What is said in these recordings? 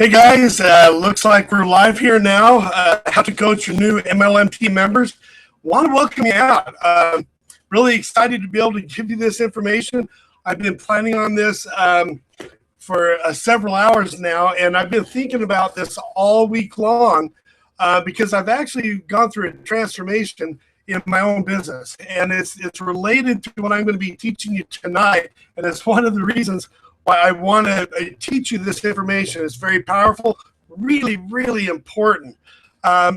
Hey guys, looks like we're live here now. How to coach your new MLM team members. Want to welcome you out. Really excited to be able to give you this information. I've been planning on this for several hours now, and I've been thinking about this all week long because I've actually gone through a transformation in my own business, and it's related to what I'm going to be teaching you tonight, and it's one of the reasons why I want to teach you this information. It's very powerful, really, really important.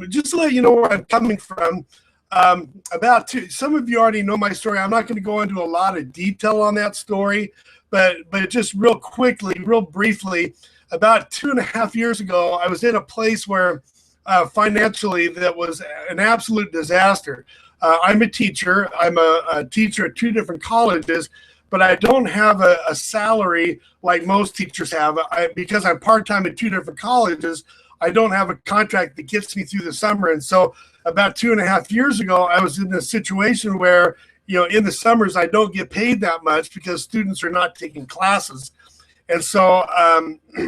Just to let you know where I'm coming from, some of you already know my story. I'm not going to go into a lot of detail on that story, but just real quickly, real briefly, about 2.5 years ago, I was in a place where financially that was an absolute disaster. I'm a teacher. I'm a teacher at 2 different colleges, but I don't have a salary like most teachers have. Because I'm part-time at 2 different colleges, I don't have a contract that gets me through the summer. And so about 2.5 years ago, I was in a situation where, in the summers, I don't get paid that much because students are not taking classes. And so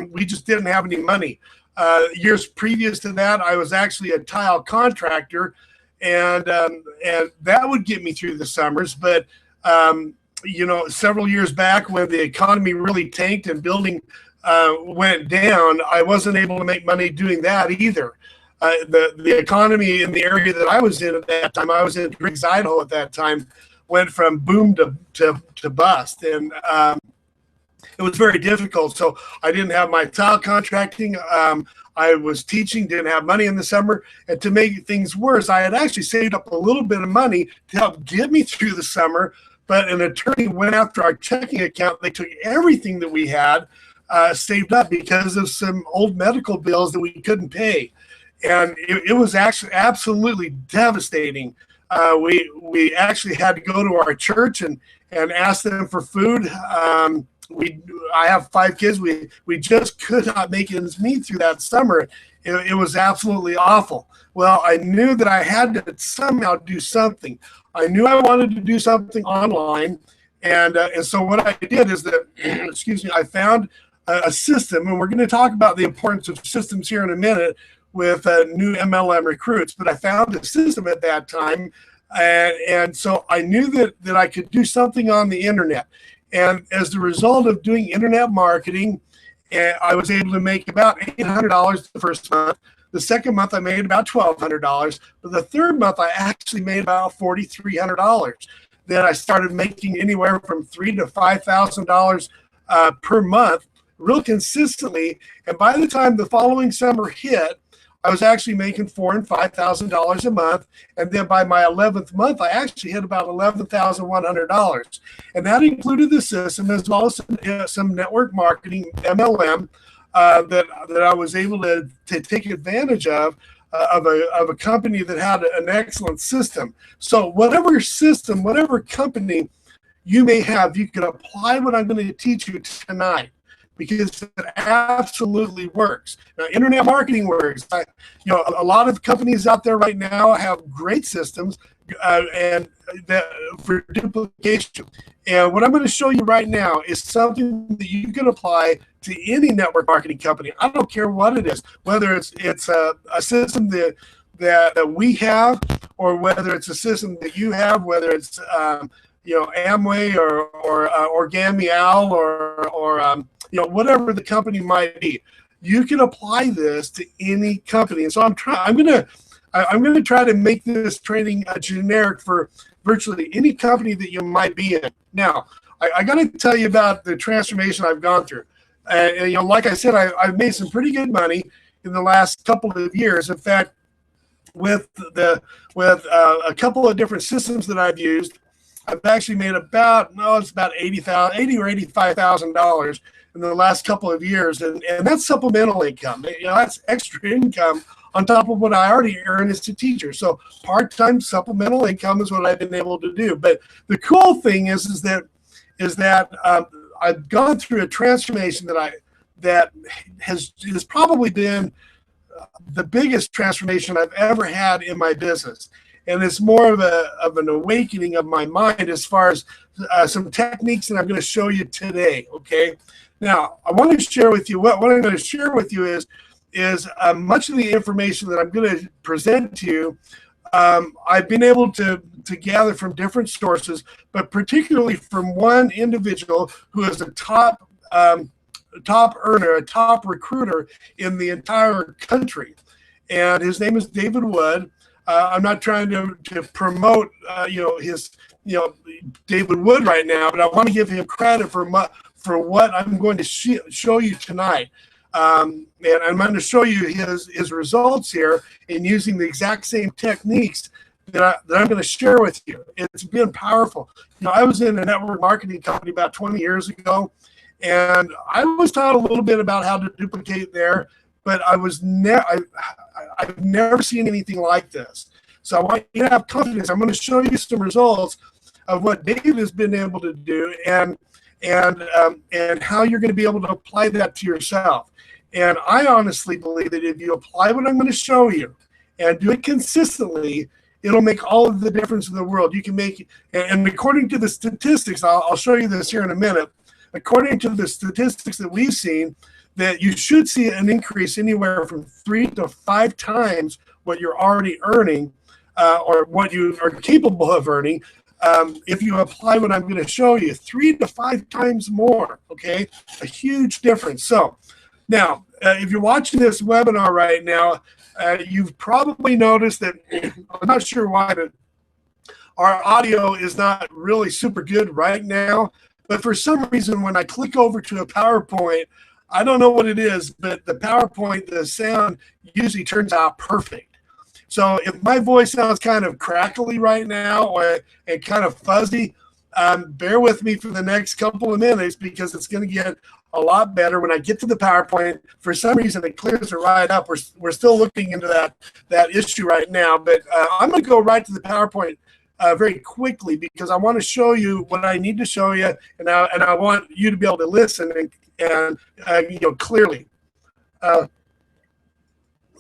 we just didn't have any money. Years previous to that, I was actually a tile contractor, and that would get me through the summers. But several years back when the economy really tanked and building went down, I wasn't able to make money doing that either. The economy in the area that I was in at that time, I was in Driggs, Idaho at that time, went from boom to bust. And it was very difficult. So I didn't have my tile contracting. I was teaching, didn't have money in the summer. And to make things worse, I had actually saved up a little bit of money to help get me through the summer. But an attorney went after our checking account. They took everything that we had saved up because of some old medical bills that we couldn't pay. And it was actually absolutely devastating. We actually had to go to our church and ask them for food. I have 5 kids. We just could not make ends meet through that summer. It was absolutely awful. Well, I knew that I had to somehow do something. I knew I wanted to do something online, and so what I did is that, I found a system, and we're going to talk about the importance of systems here in a minute with new MLM recruits. But I found a system at that time, and so I knew that I could do something on the internet. And as a result of doing internet marketing, I was able to make about $800 the first month. The second month, I made about $1,200. But the third month, I actually made about $4,300. Then I started making anywhere from $3,000 to $5,000 per month, real consistently. And by the time the following summer hit, I was actually making $4,000 and $5,000 a month. And then by my 11th month, I actually hit about $11,100. And that included the system as well as some network marketing, MLM, that I was able to take advantage of a company that had an excellent system. So whatever system, whatever company you may have, you can apply what I'm going to teach you tonight, because it absolutely works. Now, internet marketing works. A lot of companies out there right now have great systems and that for duplication. And what I'm going to show you right now is something that you can apply to any network marketing company. I don't care what it is, whether it's a system that we have, or whether it's a system that you have, whether it's Amway or Origami Owl or whatever the company might be. You can apply this to any company. And so I'm going to try to make this training generic for virtually any company that you might be in. Now, I got to tell you about the transformation I've gone through. Like I said, I've made some pretty good money in the last couple of years. In fact, with a couple of different systems that I've used, I've actually made about $80,000 or $85,000 in the last couple of years, and that's supplemental income. That's extra income on top of what I already earn as a teacher. So part-time supplemental income is what I've been able to do. But the cool thing is that I've gone through a transformation that has probably been the biggest transformation I've ever had in my business. And it's more of an awakening of my mind as far as some techniques that I'm going to show you today, okay? Now, I want to share with you what I'm going to share with you is much of the information that I'm going to present to you. I've been able to gather from different sources, but particularly from one individual who is a top earner, a top recruiter in the entire country, and his name is David Wood. I'm not trying to promote his David Wood right now, but I want to give him credit for what I'm going to show you tonight. And I'm going to show you his results here in using the exact same techniques that I'm going to share with you. It's been powerful. I was in a network marketing company about 20 years ago, and I was taught a little bit about how to duplicate there, but I've never seen anything like this. So I want you to have confidence. I'm going to show you some results of what Dave has been able to do, and how you're going to be able to apply that to yourself. And I honestly believe that if you apply what I'm going to show you and do it consistently, it'll make all of the difference in the world. You can make, and according to the statistics, I'll show you this here in a minute. According to the statistics that we've seen, that you should see an increase anywhere from 3 to 5 times what you're already earning, or what you are capable of earning. If you apply what I'm going to show you, 3 to 5 times more, okay? A huge difference. So now, if you're watching this webinar right now, you've probably noticed that, I'm not sure why, but our audio is not really super good right now. But for some reason, when I click over to a PowerPoint, I don't know what it is, but the PowerPoint, the sound usually turns out perfect. So if my voice sounds kind of crackly right now and kind of fuzzy, bear with me for the next couple of minutes, because it's going to get a lot better when I get to the PowerPoint. For some reason, it clears it right up. We're still looking into that issue right now, but I'm going to go right to the PowerPoint very quickly, because I want to show you what I need to show you, and I want you to be able to listen and clearly.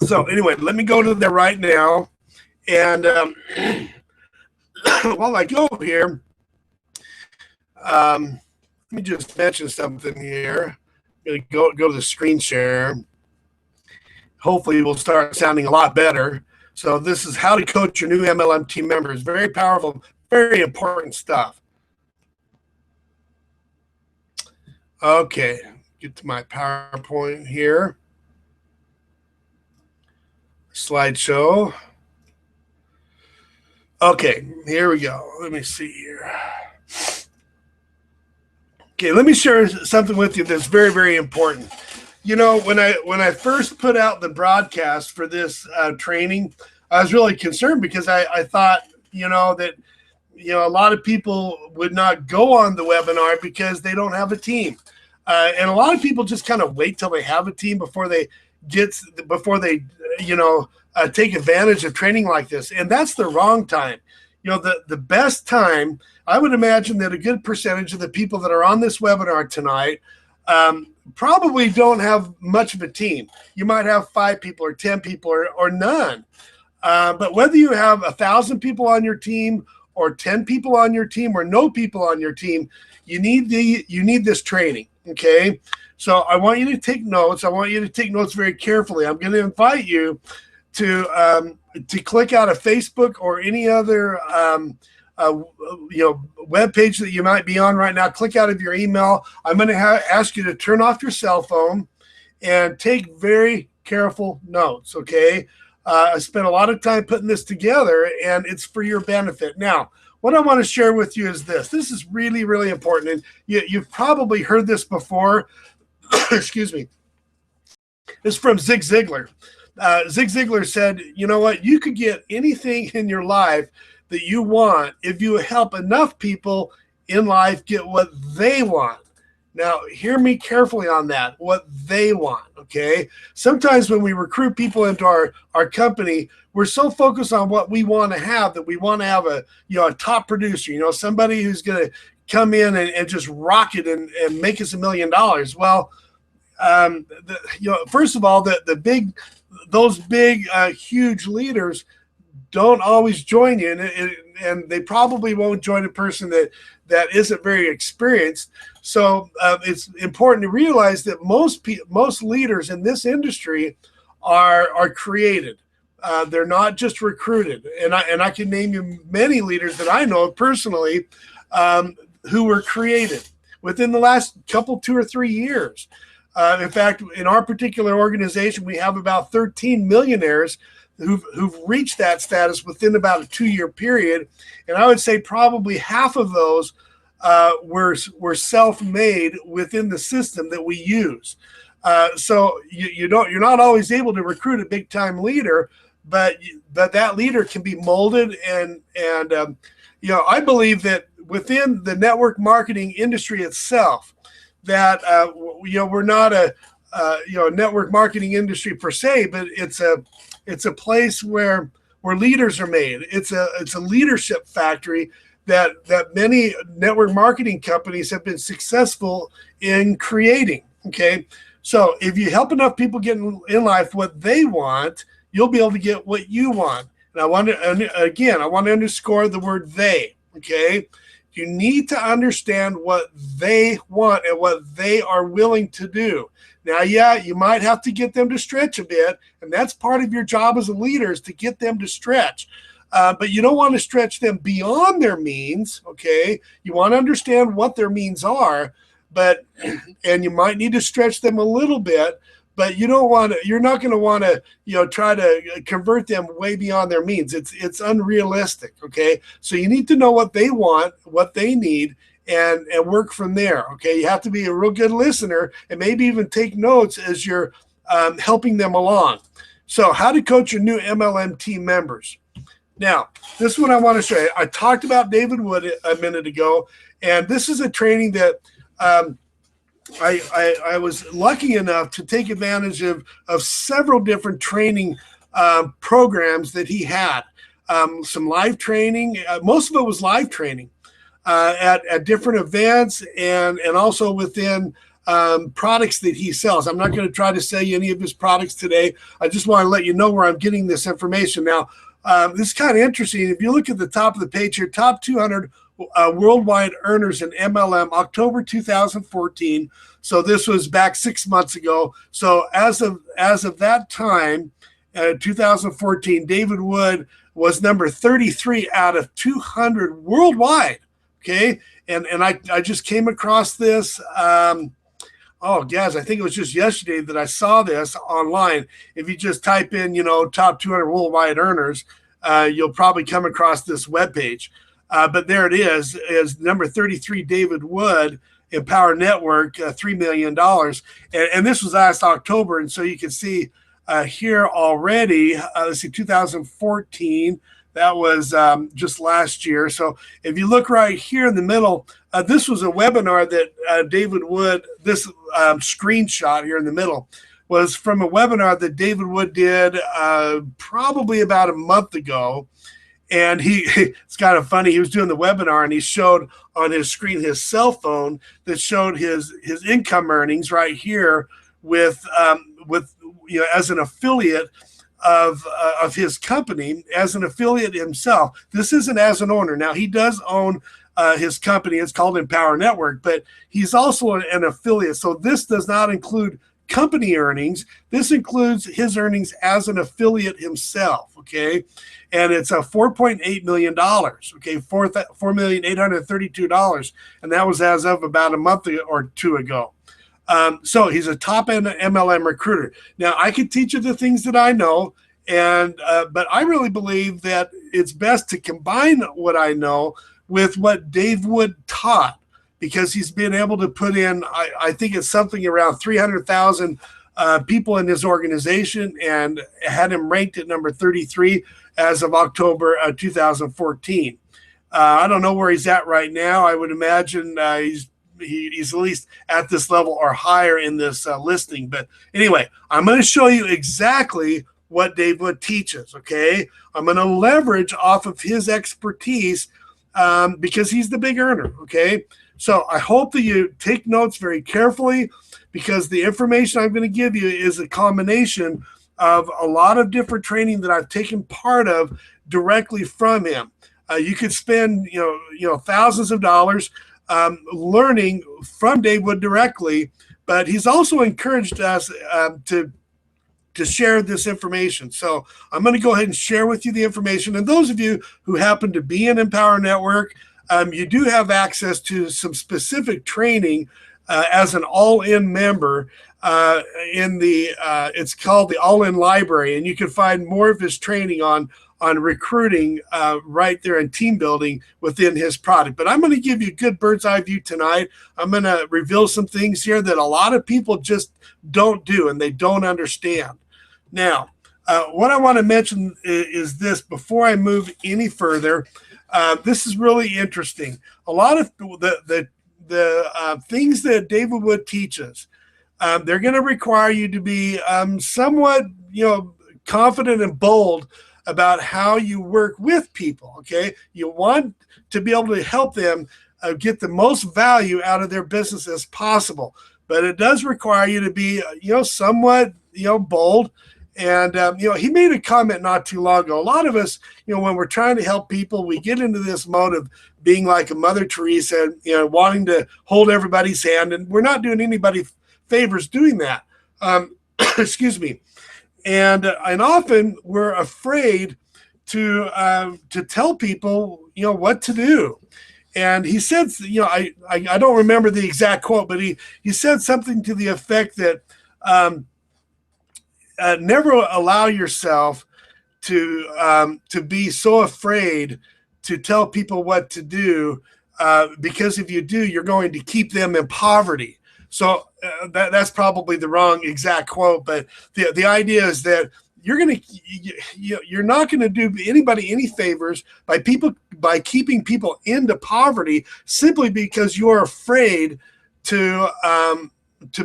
So anyway, let me go to there right now, and while I go here, let me just mention something here. I'm going to go to the screen share. Hopefully, we'll start sounding a lot better. So this is how to coach your new MLM team members. Very powerful, very important stuff. Okay, get to my PowerPoint here. Slideshow. Okay, here we go. Let me see here. Okay, let me share something with you that's very, very important. When I first put out the broadcast for this training, I was really concerned, because I thought, that, a lot of people would not go on the webinar because they don't have a team. And a lot of people just kind of wait till they have a team before they take advantage of training like this. And that's the wrong time. The best time, I would imagine that a good percentage of the people that are on this webinar tonight probably don't have much of a team. You might have 5 people or 10 people or none. But whether you have 1,000 people on your team or 10 people on your team or no people on your team, you need this training, okay? So I want you to take notes. I want you to take notes very carefully. I'm going to invite you to click out of Facebook or any other web page that you might be on right now. Click out of your email. I'm going to ask you to turn off your cell phone and take very careful notes, okay? I spent a lot of time putting this together, and it's for your benefit. Now, what I want to share with you is this. This is really, really important, and you've probably heard this before. Excuse me. It's from Zig Ziglar. Zig Ziglar said, you know what? You could get anything in your life that you want if you help enough people in life get what they want. Now, hear me carefully on that, what they want, okay? Sometimes when we recruit people into our company, we're so focused on what we want to have that we want to have a top producer, somebody who's going to come in and just rock it and make us $1 million. Well, first of all, those big, huge leaders don't always join you, and they probably won't join a person that isn't very experienced. So it's important to realize that most leaders in this industry are created. They're not just recruited, and I can name you many leaders that I know personally who were created within the last couple 2 or 3 years. In fact, in our particular organization, we have about 13 millionaires who've reached that status within about a 2-year period, and I would say probably half of those were self-made within the system that we use. So you're not always able to recruit a big-time leader, but that leader can be molded, and I believe that within the network marketing industry itself, that we're not a network marketing industry per se, but it's a place where leaders are made. It's a leadership factory that many network marketing companies have been successful in creating. Okay, so if you help enough people get in life what they want, you'll be able to get what you want. And I want to underscore the word they. Okay, you need to understand what they want and what they are willing to do. Now, yeah, you might have to get them to stretch a bit, and that's part of your job as a leader, is to get them to stretch. But you don't want to stretch them beyond their means, okay? You want to understand what their means are, and you might need to stretch them a little bit, but you're not going to want to, try to convert them way beyond their means. It's unrealistic, okay? So you need to know what they want, what they need, and work from there, okay? You have to be a real good listener and maybe even take notes as you're helping them along. So how to coach your new MLM team members. Now, this is what I want to show you. I talked about David Wood a minute ago, and this is a training that I was lucky enough to take advantage of several different training programs that he had. Some live training. Most of it was live training at different events and also within products that he sells. I'm not going to try to sell you any of his products today. I just want to let you know where I'm getting this information. Now, this is kind of interesting. If you look at the top of the page here, top 200 worldwide earners in MLM, October 2014. So this was back 6 months ago. So as of that time, 2014, David Wood was number 33 out of 200 worldwide. Okay, and I just came across this. Guys, I think it was just yesterday that I saw this online. If you just type in, top 200 worldwide earners, you'll probably come across this webpage. But there it is number 33, David Wood, Empower Network, $3 million. And this was last October. And so you can see here already, let's see, 2014, that was just last year. So if you look right here in the middle, this was a webinar that David Wood, this screenshot here in the middle, was from a webinar that David Wood did probably about a month ago. And it's kind of funny. He was doing the webinar and he showed on his screen his cell phone that showed his income earnings right here with as an affiliate of his company, as an affiliate himself. This isn't as an owner. Now, he does own his company. It's called Empower Network, but he's also an affiliate. So this does not include company earnings. This includes his earnings as an affiliate himself, okay? And it's a $4.8 million, okay, $4,832,000, and that was as of about a month or two ago. So he's a top-end MLM recruiter. Now, I could teach you the things that I know, but I really believe that it's best to combine what I know with what Dave Wood taught, because he's been able to put in, I think it's something around 300,000 people in his organization, and had him ranked at number 33 as of October 2014. I don't know where he's at right now. I would imagine he's at least at this level or higher in this listing. But anyway, I'm going to show you exactly what Dave Wood teaches, okay? I'm going to leverage off of his expertise because he's the big earner, okay? So I hope that you take notes very carefully, because the information I'm going to give you is a combination of a lot of different training that I've taken part of directly from him. You could spend, thousands of dollars learning from Dave Wood directly, but he's also encouraged us to share this information. So I'm going to go ahead and share with you the information. And those of you who happen to be in Empower Network, you do have access to some specific training as an all-in member it's called the All-In Library, and you can find more of his training on recruiting right there and team building within his product. But I'm going to give you a good bird's eye view tonight. I'm going to reveal some things here that a lot of people just don't do and they don't understand. Now, what I want to mention is this before I move any further. This is really interesting. A lot of the things that David Wood teaches, they're going to require you to be somewhat, confident and bold about how you work with people. Okay, you want to be able to help them get the most value out of their business as possible, but it does require you to be, somewhat, bold. And, he made a comment not too long ago. A lot of us, when we're trying to help people, we get into this mode of being like a Mother Teresa, wanting to hold everybody's hand. And we're not doing anybody favors doing that. Excuse me. And often we're afraid to tell people, what to do. And he said, I don't remember the exact quote, but he said something to the effect that, never allow yourself to be so afraid to tell people what to do, because if you do, you're going to keep them in poverty. So that's probably the wrong exact quote, but the idea is that you're not going to do anybody any favors by keeping people into poverty simply because you're afraid to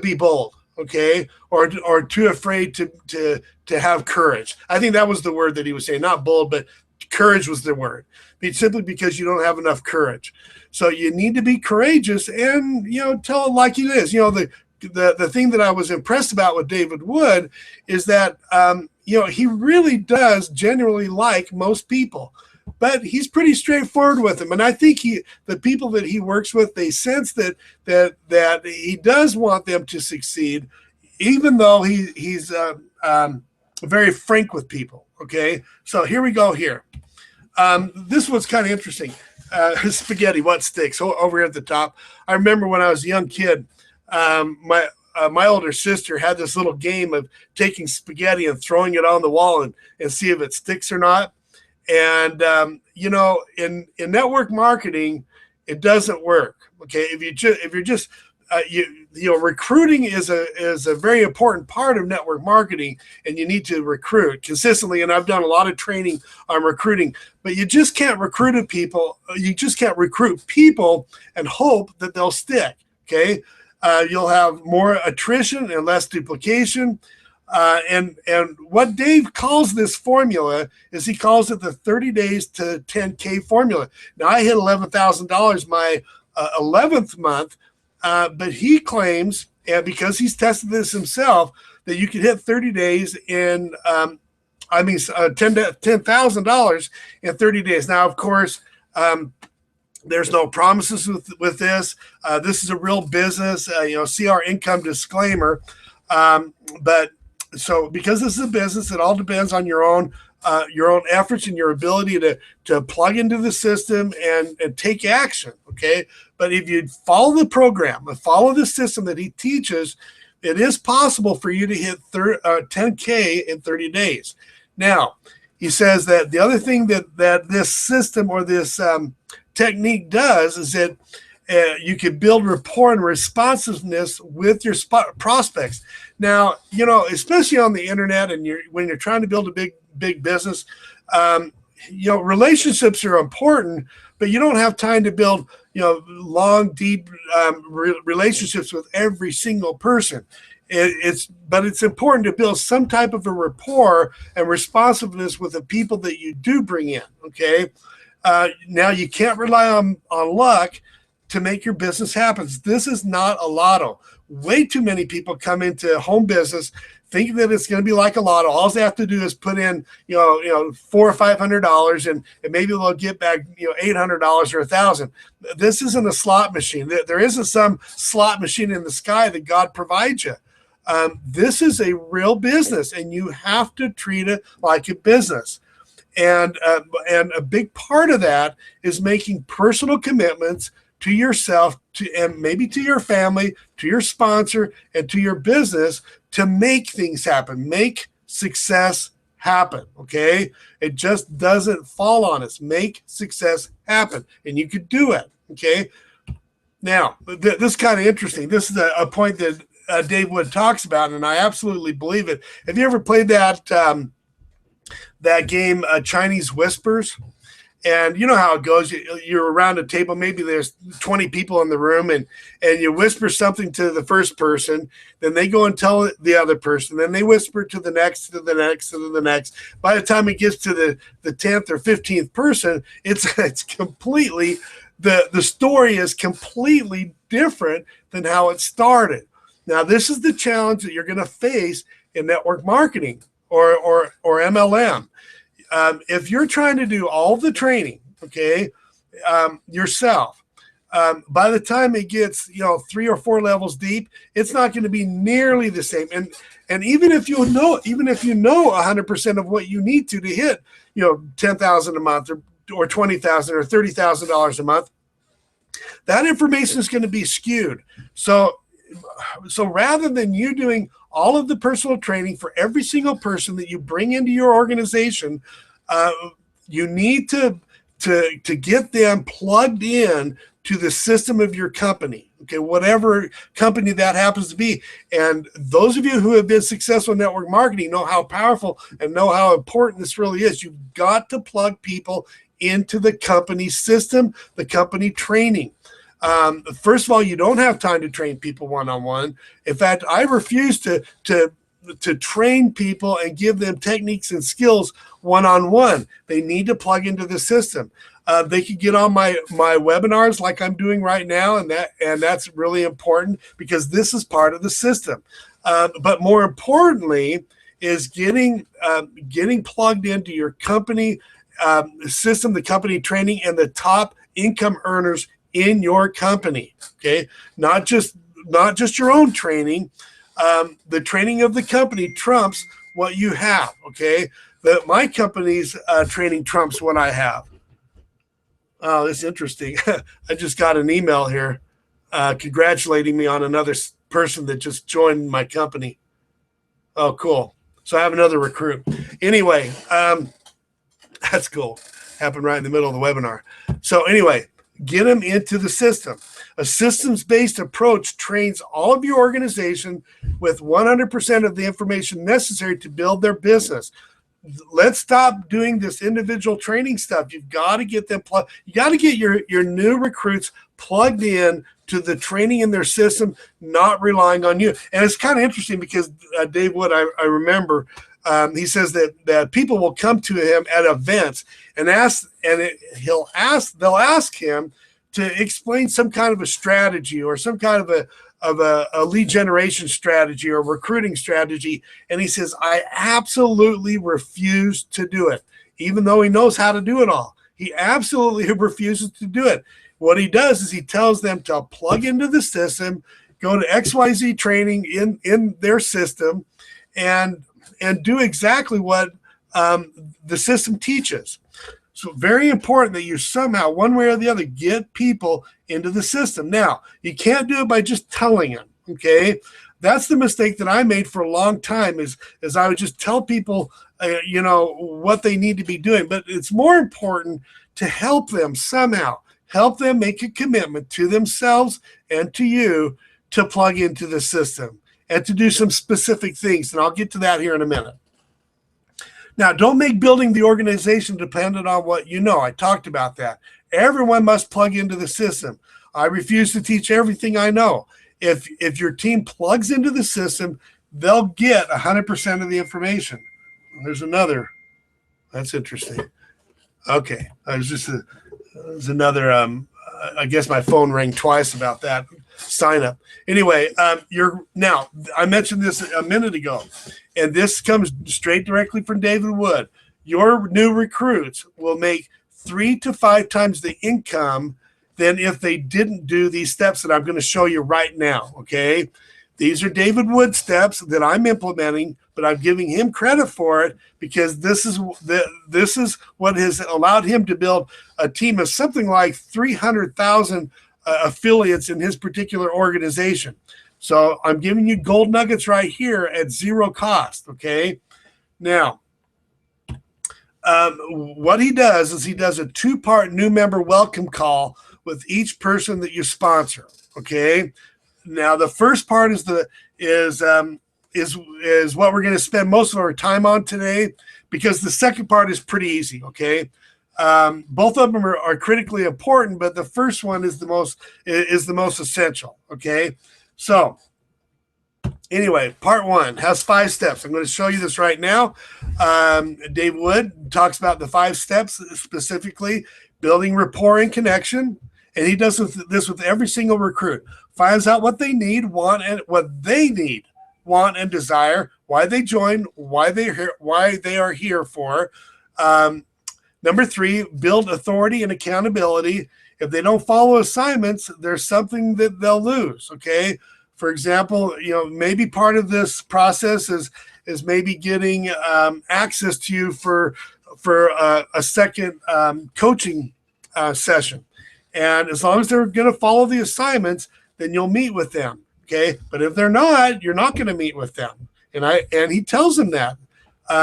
be bold. Okay, or too afraid to have courage. I think that was the word that he was saying, not bold, but courage was the word. Simply because you don't have enough courage. So you need to be courageous and tell it like it is. The thing that I was impressed about with David Wood is that he really does genuinely like most people. But he's pretty straightforward with them, and I think the people that he works with, they sense that he does want them to succeed, even though he's very frank with people. Okay, so here we go. Here, this was kind of interesting. Spaghetti, what sticks? Over here at the top. I remember when I was a young kid, my older sister had this little game of taking spaghetti and throwing it on the wall and see if it sticks or not. And, in network marketing, it doesn't work. Okay. If you're just, recruiting is a very important part of network marketing, and you need to recruit consistently. And I've done a lot of training on recruiting, but you just can't recruit people. You just can't recruit people and hope that they'll stick. Okay. You'll have more attrition and less duplication. And what Dave calls this formula is he calls it the 30 days to 10K formula. Now, I hit $11,000 my 11th month, but he claims, and because he's tested this himself, that you can hit 30 days in, $10,000 in 30 days. Now, of course, there's no promises with this. This is a real business. See our income disclaimer. But so because this is a business, it all depends on your own efforts and your ability to plug into the system and take action. Okay. But if you follow the program and follow the system that he teaches, it is possible for you to hit 10K in 30 days. Now, he says that the other thing that this system or this technique does is that you can build rapport and responsiveness with your prospects. Now, especially on the internet, and when you're trying to build a big business, relationships are important, but you don't have time to build, long, deep relationships with every single person. But it's important to build some type of a rapport and responsiveness with the people that you do bring in. Okay. Now you can't rely on luck to make your business happen. This is not a lotto. way too many people come into home business thinking that it's going to be like a lotto. All they have to do is put in, $400 or $500, and maybe they'll get back, $800 or $1,000. This isn't a slot machine. There isn't some slot machine in the sky that God provides you. This is a real business, and you have to treat it like a business. And a big part of that is making personal commitments to yourself, and maybe to your family, to your sponsor, and to your business to make things happen, make success happen. Okay. It just doesn't fall on us. Make success happen, and you could do it. Okay. Now, this is kind of interesting. This is a point that Dave Wood talks about, and I absolutely believe it. Have you ever played that game, Chinese Whispers? And you know how it goes. You're around a table. Maybe there's 20 people in the room, and you whisper something to the first person. Then they go and tell the other person. Then they whisper to the next, to the next, to the next. By the time it gets to the 10th or 15th person, it's completely, the story is completely different than how it started. Now, this is the challenge that you're going to face in network marketing or MLM. If you're trying to do all the training, okay, yourself, by the time it gets, 3 or 4 levels deep, it's not going to be nearly the same. And even if you know 100% of what you need to hit, $10,000 a month or $20,000 or $30,000 a month, that information is going to be skewed. So rather than you doing all of the personal training for every single person that you bring into your organization, you need to get them plugged in to the system of your company. Okay, whatever company that happens to be. And those of you who have been successful in network marketing know how powerful and know how important this really is. You've got to plug people into the company system, the company training. First of all, you don't have time to train people one-on-one. In fact, I refuse to train people and give them techniques and skills one-on-one. They need to plug into the system. They could get on my webinars like I'm doing right now, and that's really important because this is part of the system. But more importantly is getting plugged into your company system, the company training, and the top income earners in your company. Okay, not just your own training. The training of the company trumps what you have. Okay, my company's training trumps what I have. Oh, that's interesting. I just got an email here congratulating me on another person that just joined my company. Oh, cool. So I have another recruit. Anyway, that's cool. Happened right in the middle of the webinar. So anyway, get them into the system. A systems-based approach trains all of your organization with 100% of the information necessary to build their business. Let's stop doing this individual training stuff. You've got to get them plugged. You got to get your new recruits plugged in to the training in their system, not relying on you. And it's kind of interesting because Dave Wood, I remember, he says that people will come to him at events and they'll ask him to explain some kind of a strategy or some kind of a lead generation strategy or recruiting strategy. And he says, I absolutely refuse to do it, even though he knows how to do it all. He absolutely refuses to do it. What he does is he tells them to plug into the system, go to XYZ training in their system, and do exactly what the system teaches. So very important that you somehow, one way or the other, get people into the system. Now, you can't do it by just telling them, okay? That's the mistake that I made for a long time is I would just tell people, what they need to be doing. But it's more important to help them somehow, help them make a commitment to themselves and to you to plug into the system and to do some specific things. And I'll get to that here in a minute. Now, don't make building the organization dependent on what you know. I talked about that. Everyone must plug into the system. I refuse to teach everything I know. If your team plugs into the system, they'll get 100% of the information. There's another. That's interesting. Okay. There's another. I guess my phone rang twice about that. sign up. Anyway, now I mentioned this a minute ago, and this comes straight directly from David Wood. Your new recruits will make 3 to 5 times the income than if they didn't do these steps that I'm going to show you right now. Okay. These are David Wood steps that I'm implementing, but I'm giving him credit for it because this is what has allowed him to build a team of something like 300,000 affiliates in his particular organization. So I'm giving you gold nuggets right here at zero cost. Okay. Now, what he does is he does a 2-part new member welcome call with each person that you sponsor. Okay. Now the first part is what we're going to spend most of our time on today, because the second part is pretty easy. Okay. Both of them are critically important, but the first one is the most essential. Okay. So anyway, part 1 has 5 steps. I'm going to show you this right now. Dave Wood talks about the 5 steps, specifically building rapport and connection. And he does this with every single recruit. Finds out what they need, want and desire, why they join, why they are here for. Number 3, build authority and accountability. If they don't follow assignments, there's something that they'll lose. Okay. For example, maybe part of this process is maybe getting access to you for a second coaching session. And as long as they're going to follow the assignments, then you'll meet with them. Okay. But if they're not, you're not going to meet with them. And he tells them that.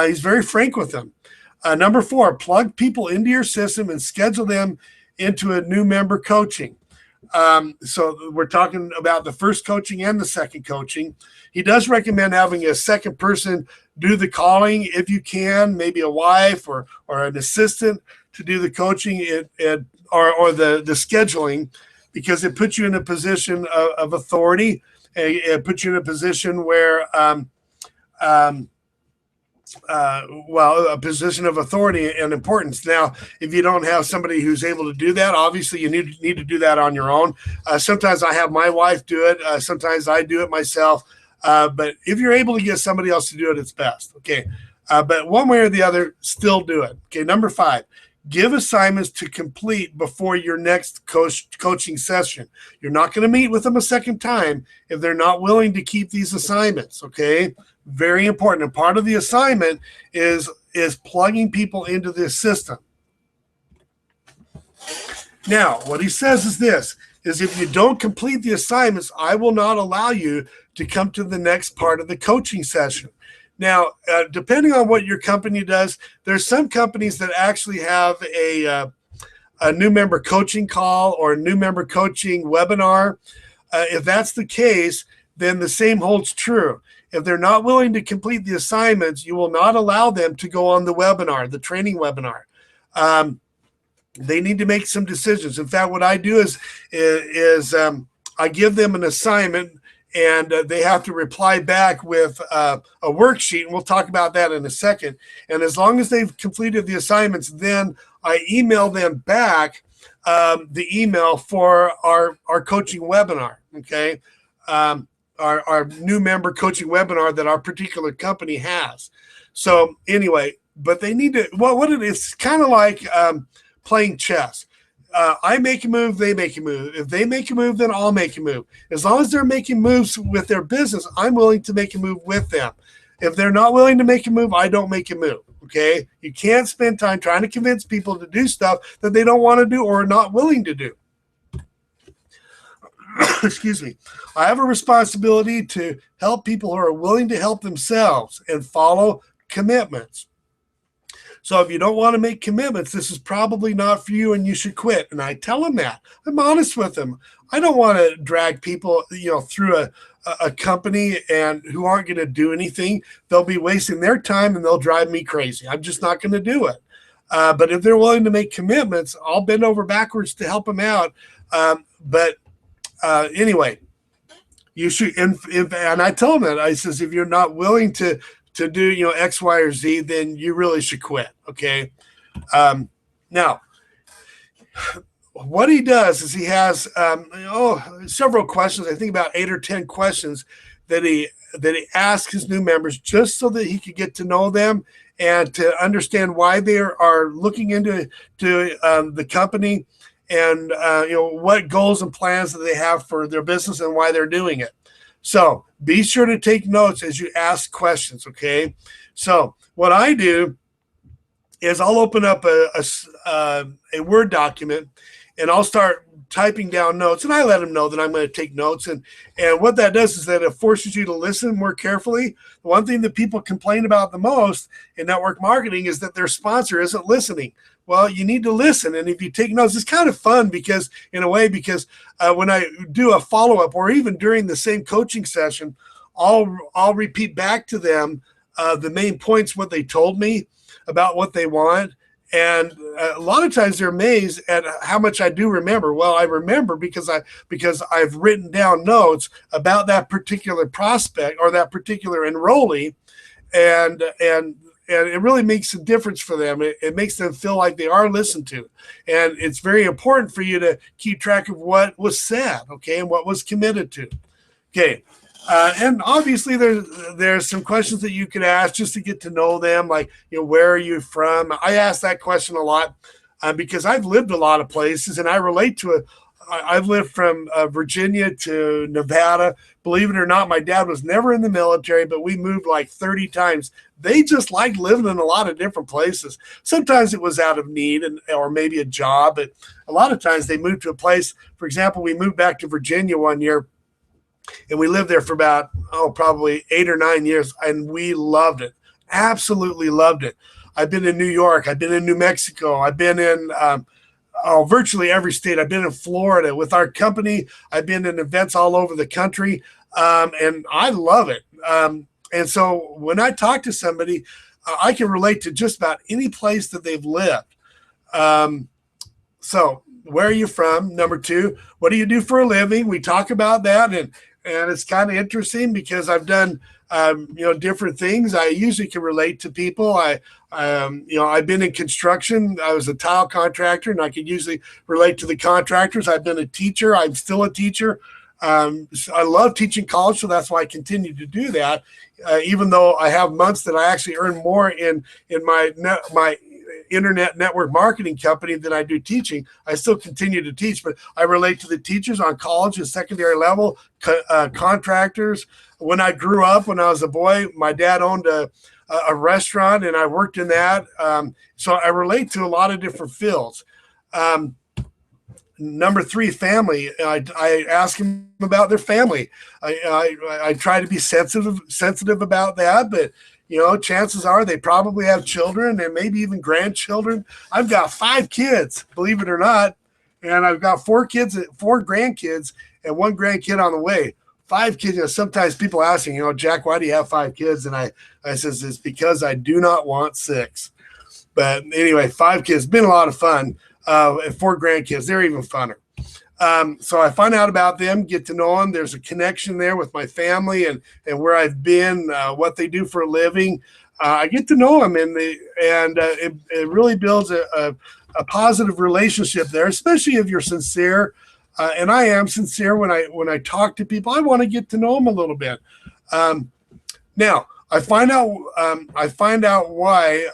He's very frank with them. Number 4, plug people into your system and schedule them into a new member coaching. So we're talking about the first coaching and the second coaching. He does recommend having a second person do the calling if you can, maybe a wife or an assistant to do the coaching or the scheduling, because it puts you in a position of authority. It puts you in a position where, a position of authority and importance. Now, if you don't have somebody who's able to do that, obviously you need to do that on your own. Sometimes I have my wife do it. Sometimes I do it myself. But if you're able to get somebody else to do it, it's best. Okay. But one way or the other, still do it. Okay. Number 5, give assignments to complete before your next coaching session. You're not going to meet with them a second time if they're not willing to keep these assignments. Okay. Very important. And part of the assignment is plugging people into this system. Now, what he says is this, is if you don't complete the assignments, I will not allow you to come to the next part of the coaching session. Now, depending on what your company does, there's some companies that actually have a new member coaching call or a new member coaching webinar. If that's the case, then the same holds true. If they're not willing to complete the assignments, you will not allow them to go on the webinar, the training webinar. They need to make some decisions. In fact, what I do is I give them an assignment, and they have to reply back with a worksheet, and we'll talk about that in a second. And as long as they've completed the assignments, then I email them back the email for our coaching webinar. Okay. Our new member coaching webinar that our particular company has. So anyway, but they need to, what it is, kind of like playing chess. I make a move, they make a move. If they make a move, then I'll make a move. As long as they're making moves with their business, I'm willing to make a move with them. If they're not willing to make a move, I don't make a move. Okay. You can't spend time trying to convince people to do stuff that they don't want to do or are not willing to do. Excuse me. I have a responsibility to help people who are willing to help themselves and follow commitments. So if you don't want to make commitments, this is probably not for you and you should quit. And I tell them that. I'm honest with them. I don't want to drag people, through a company and who aren't going to do anything. They'll be wasting their time and they'll drive me crazy. I'm just not going to do it. But if they're willing to make commitments, I'll bend over backwards to help them out. Anyway, you should, and I tell them that. I says, if you're not willing to do, X, Y, or Z, then you really should quit. Okay. Now, what he does is he has several questions. I think about 8 or 10 questions that he asks his new members, just so that he could get to know them and to understand why they are looking into the company, and what goals and plans that they have for their business and why they're doing it. So be sure to take notes as you ask questions. Okay. So what I do is I'll open up a Word document, and I'll start typing down notes, and I let them know that I'm going to take notes. And what that does is that it forces you to listen more carefully. The one thing that people complain about the most in network marketing is that their sponsor isn't listening. Well, you need to listen. And if you take notes, it's kind of fun because when I do a follow-up, or even during the same coaching session, I'll repeat back to them the main points, what they told me about what they want. And a lot of times they're amazed at how much I do remember. Well, I remember because I've written down notes about that particular prospect or that particular enrollee, and it really makes a difference for them. It makes them feel like they are listened to. And it's very important for you to keep track of what was said, okay, and what was committed to. Okay. And obviously there's some questions that you could ask just to get to know them, like, where are you from? I ask that question a lot because I've lived a lot of places, and I relate to it. I've lived from Virginia to Nevada. Believe it or not, my dad was never in the military, but we moved like 30 times. They just liked living in a lot of different places. Sometimes it was out of need or maybe a job, but a lot of times they moved to a place. For example, we moved back to Virginia one year, and we lived there for about, probably 8 or 9 years, and we loved it. Absolutely loved it. I've been in New York. I've been in New Mexico. I've been in virtually every state. I've been in Florida with our company. I've been in events all over the country, and I love it. And so when I talk to somebody, I can relate to just about any place that they've lived. So where are you from? Number 2, what do you do for a living? We talk about that, and it's kind of interesting because I've done different things. I usually can relate to people. I've been in construction. I was a tile contractor, and I could usually relate to the contractors. I've been a teacher. I'm still a teacher. So I love teaching college, so that's why I continue to do that. Even though I have months that I actually earn more in my internet network marketing company than I do teaching, I still continue to teach, but I relate to the teachers on college and secondary level, contractors. When I grew up, when I was a boy, my dad owned a restaurant, and I worked in that. So I relate to a lot of different fields. Number 3, family. I ask them about their family. I try to be sensitive about that, but chances are they probably have children and maybe even grandchildren. I've got 5 kids, believe it or not, and I've got 4 grandkids, and 1 grandkid on the way. 5 kids. Sometimes people ask me, Jack, why do you have 5 kids? And I says, it's because I do not want 6. But anyway, 5 kids, been a lot of fun. And 4 grandkids, they're even funner. So I find out about them, get to know them. There's a connection there with my family and where I've been, what they do for a living. I get to know them, and it really builds a positive relationship there, especially if you're sincere. And I am sincere when I talk to people. I want to get to know them a little bit. Now I find out why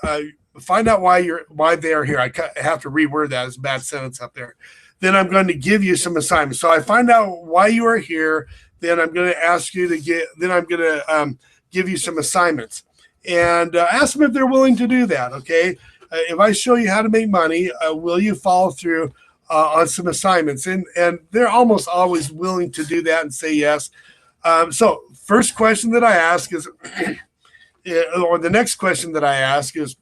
they're here. I have to reword that. It's a bad sentence up there. Then I'm going to give you some assignments. So I find out why you are here. Then I'm going to ask you to then I'm going to give you some assignments, and ask them if they're willing to do that. Okay. If I show you how to make money, will you follow through on some assignments? And they're almost always willing to do that and say yes. So first question that I ask is, or the next question that I ask is,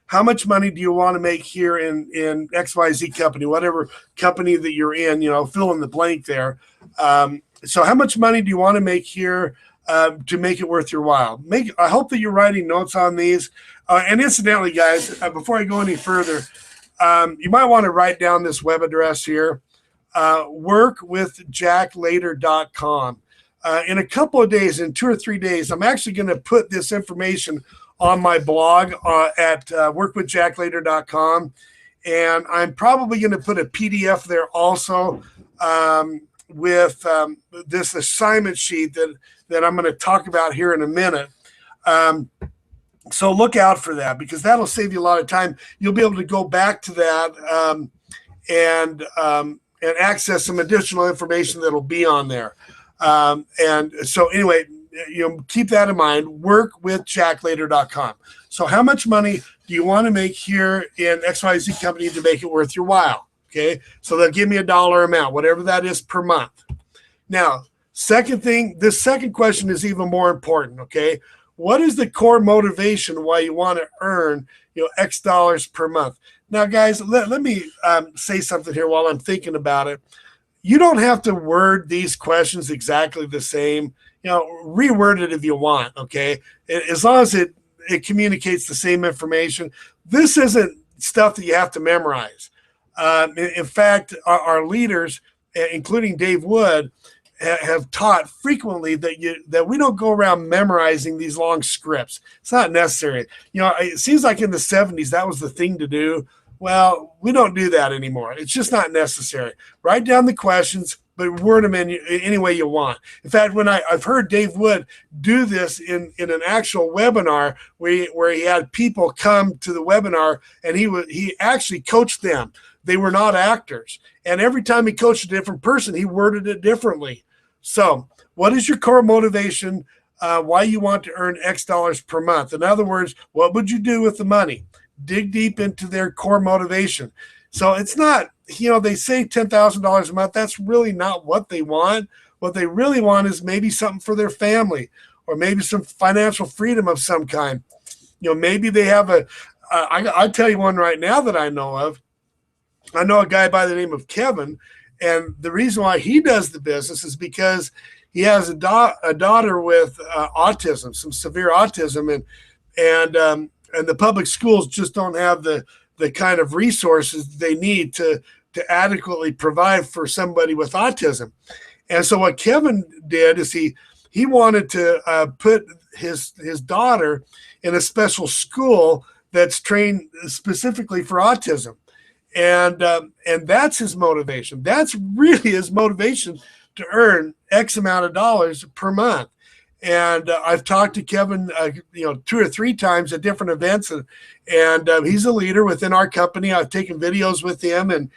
how much money do you want to make here in XYZ company, whatever company that you're in, fill in the blank there. So how much money do you want to make here to make it worth your while? I hope that you're writing notes on these. And incidentally, guys, before I go any further, you might want to write down this web address here, workwithjacklater.com. In a couple of days, in 2 or 3 days, I'm actually going to put this information on my blog at workwithjacklater.com. And I'm probably going to put a PDF there also, with this assignment sheet that I'm going to talk about here in a minute. So look out for that, because that'll save you a lot of time. You'll be able to go back to that and access some additional information that'll be on there. And so anyway, keep that in mind. Workwithjacklater.com. So how much money do you want to make here in XYZ company to make it worth your while? Okay, so they'll give me a dollar amount, whatever that is per month. Now, second thing, this second question is even more important. Okay, what is the core motivation why you want to earn X dollars per month? Now, guys, let me say something here while I'm thinking about it. You don't have to word these questions exactly the same. Reword it if you want. Okay, as long as it communicates the same information. This isn't stuff that you have to memorize. In fact, our leaders, including Dave Wood, have taught frequently that we don't go around memorizing these long scripts. It's not necessary. It seems like in the 70s that was the thing to do. Well, we don't do that anymore. It's just not necessary. Write down the questions, but word them in any way you want. In fact, when I've heard Dave Wood do this in an actual webinar where he had people come to the webinar, and he actually coached them. They were not actors. And every time he coached a different person, he worded it differently. So what is your core motivation? Why you want to earn X dollars per month? In other words, what would you do with the money? Dig deep into their core motivation. So it's not, they say $10,000 a month. That's really not what they want. What they really want is maybe something for their family, or maybe some financial freedom of some kind. Maybe they have I'll tell you one right now that I know of. I know a guy by the name of Kevin, and the reason why he does the business is because he has a daughter with autism, some severe autism, and the public schools just don't have the kind of resources they need to adequately provide for somebody with autism. And so what Kevin did is he wanted to put his daughter in a special school that's trained specifically for autism. And that's his motivation. That's really his motivation, to earn X amount of dollars per month. And I've talked to Kevin, 2 or 3 times at different events, and he's a leader within our company. I've taken videos with him, and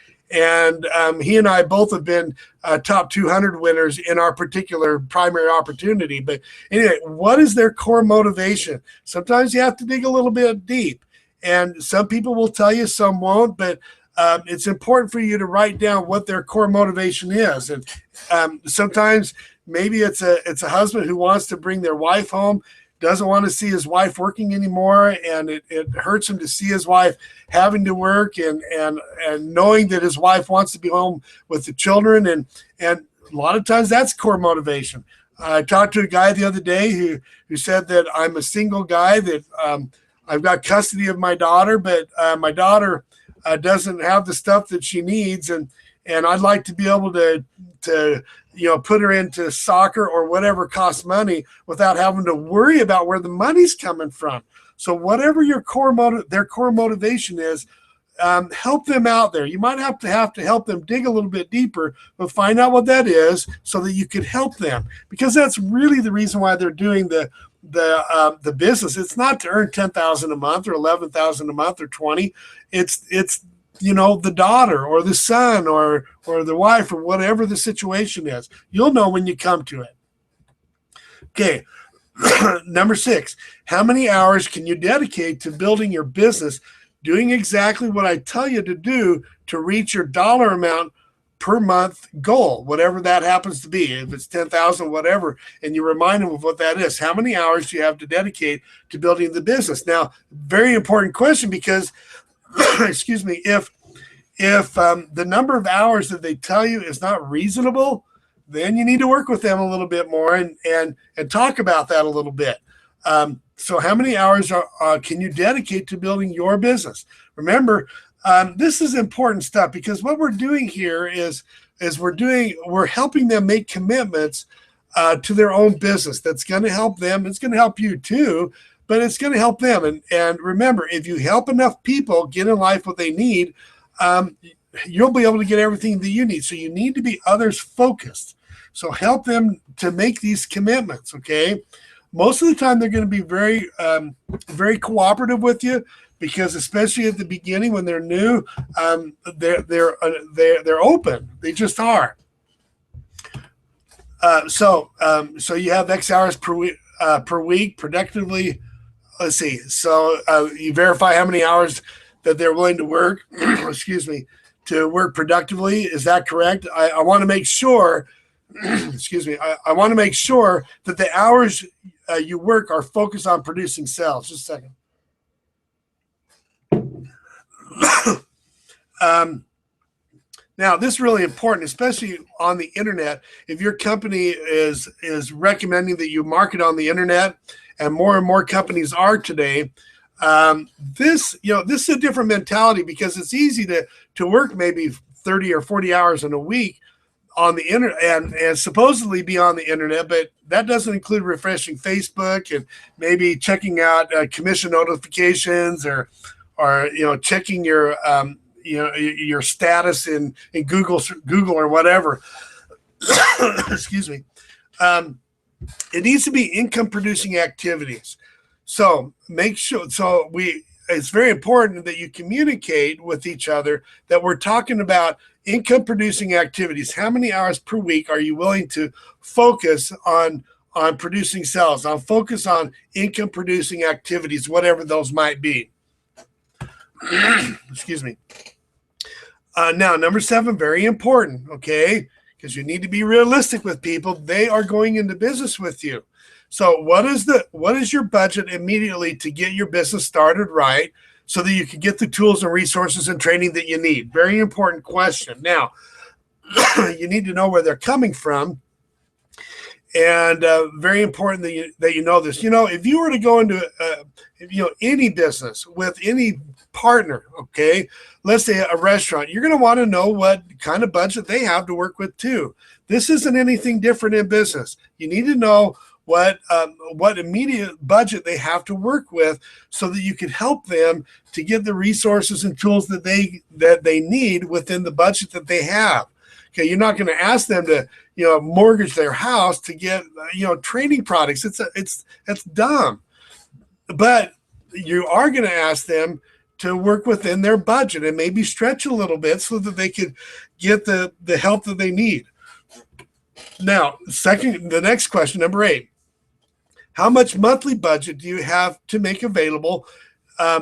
he and I both have been top 200 winners in our particular primary opportunity. But anyway, what is their core motivation? Sometimes you have to dig a little bit deep, and some people will tell you, some won't, but it's important for you to write down what their core motivation is. And sometimes maybe it's a husband who wants to bring their wife home, doesn't want to see his wife working anymore, and it hurts him to see his wife having to work and knowing that his wife wants to be home with the children, and a lot of times that's core motivation. I talked to a guy the other day who said that I'm a single guy, that I've got custody of my daughter, but my daughter doesn't have the stuff that she needs, and I'd like to be able to put her into soccer or whatever costs money without having to worry about where the money's coming from. So whatever your their core motivation is, help them out there. You might have to help them dig a little bit deeper, but find out what that is so that you can help them, because that's really the reason why they're doing the business. It's not to earn $10,000 a month or $11,000 a month or 20. It's the daughter or the son or the wife or whatever the situation is. You'll know when you come to it. Okay. Number 6, how many hours can you dedicate to building your business, doing exactly what I tell you to do to reach your dollar amount per month goal, whatever that happens to be? If it's 10,000, whatever, and you remind them of what that is. How many hours do you have to dedicate to building the business? Now, very important question, because excuse me, if the number of hours that they tell you is not reasonable, then you need to work with them a little bit more and talk about that a little bit. So how many hours can you dedicate to building your business? Remember, this is important stuff, because what we're doing here is we're helping them make commitments to their own business. That's going to help them. It's going to help you too, but it's going to help them. And remember, if you help enough people get in life what they need, you'll be able to get everything that you need. So you need to be others focused. So help them to make these commitments. Okay. Most of the time, they're going to be very, very cooperative with you, because especially at the beginning when they're new, they're open. They just are. So you have X hours per week productively. Let's see. So you verify how many hours that they're willing to work. Excuse me, to work productively. Is that correct? I want to make sure. Excuse me. I want to make sure that the hours you work are focused on producing sales. Just a second. Now, this is really important, especially on the internet. If your company is recommending that you market on the internet, and more companies are today, this is a different mentality, because it's easy to work maybe 30 or 40 hours in a week on the internet and supposedly be on the internet, but that doesn't include refreshing Facebook and maybe checking out commission notifications or checking your your status in Google or whatever. Excuse me. It needs to be income producing activities. So make sure. It's very important that you communicate with each other that we're talking about income producing activities. How many hours per week are you willing to focus on producing sales, on focus on income producing activities, whatever those might be? Excuse me. Now, number 7, very important, okay? Because you need to be realistic with people. They are going into business with you. So what is your budget immediately to get your business started right, so that you can get the tools and resources and training that you need? Very important question. Now, you need to know where they're coming from. And very important that you know this. If you were to go into any business with any partner, okay, let's say a restaurant, you're going to want to know what kind of budget they have to work with too. This isn't anything different in business. You need to know what immediate budget they have to work with, so that you can help them to get the resources and tools that they need within the budget that they have. Okay, you're not going to ask them to mortgage their house to get training products. It's dumb. But you are going to ask them to work within their budget and maybe stretch a little bit so that they could get the help that they need. Now, the next question, number 8. How much monthly budget do you have to make available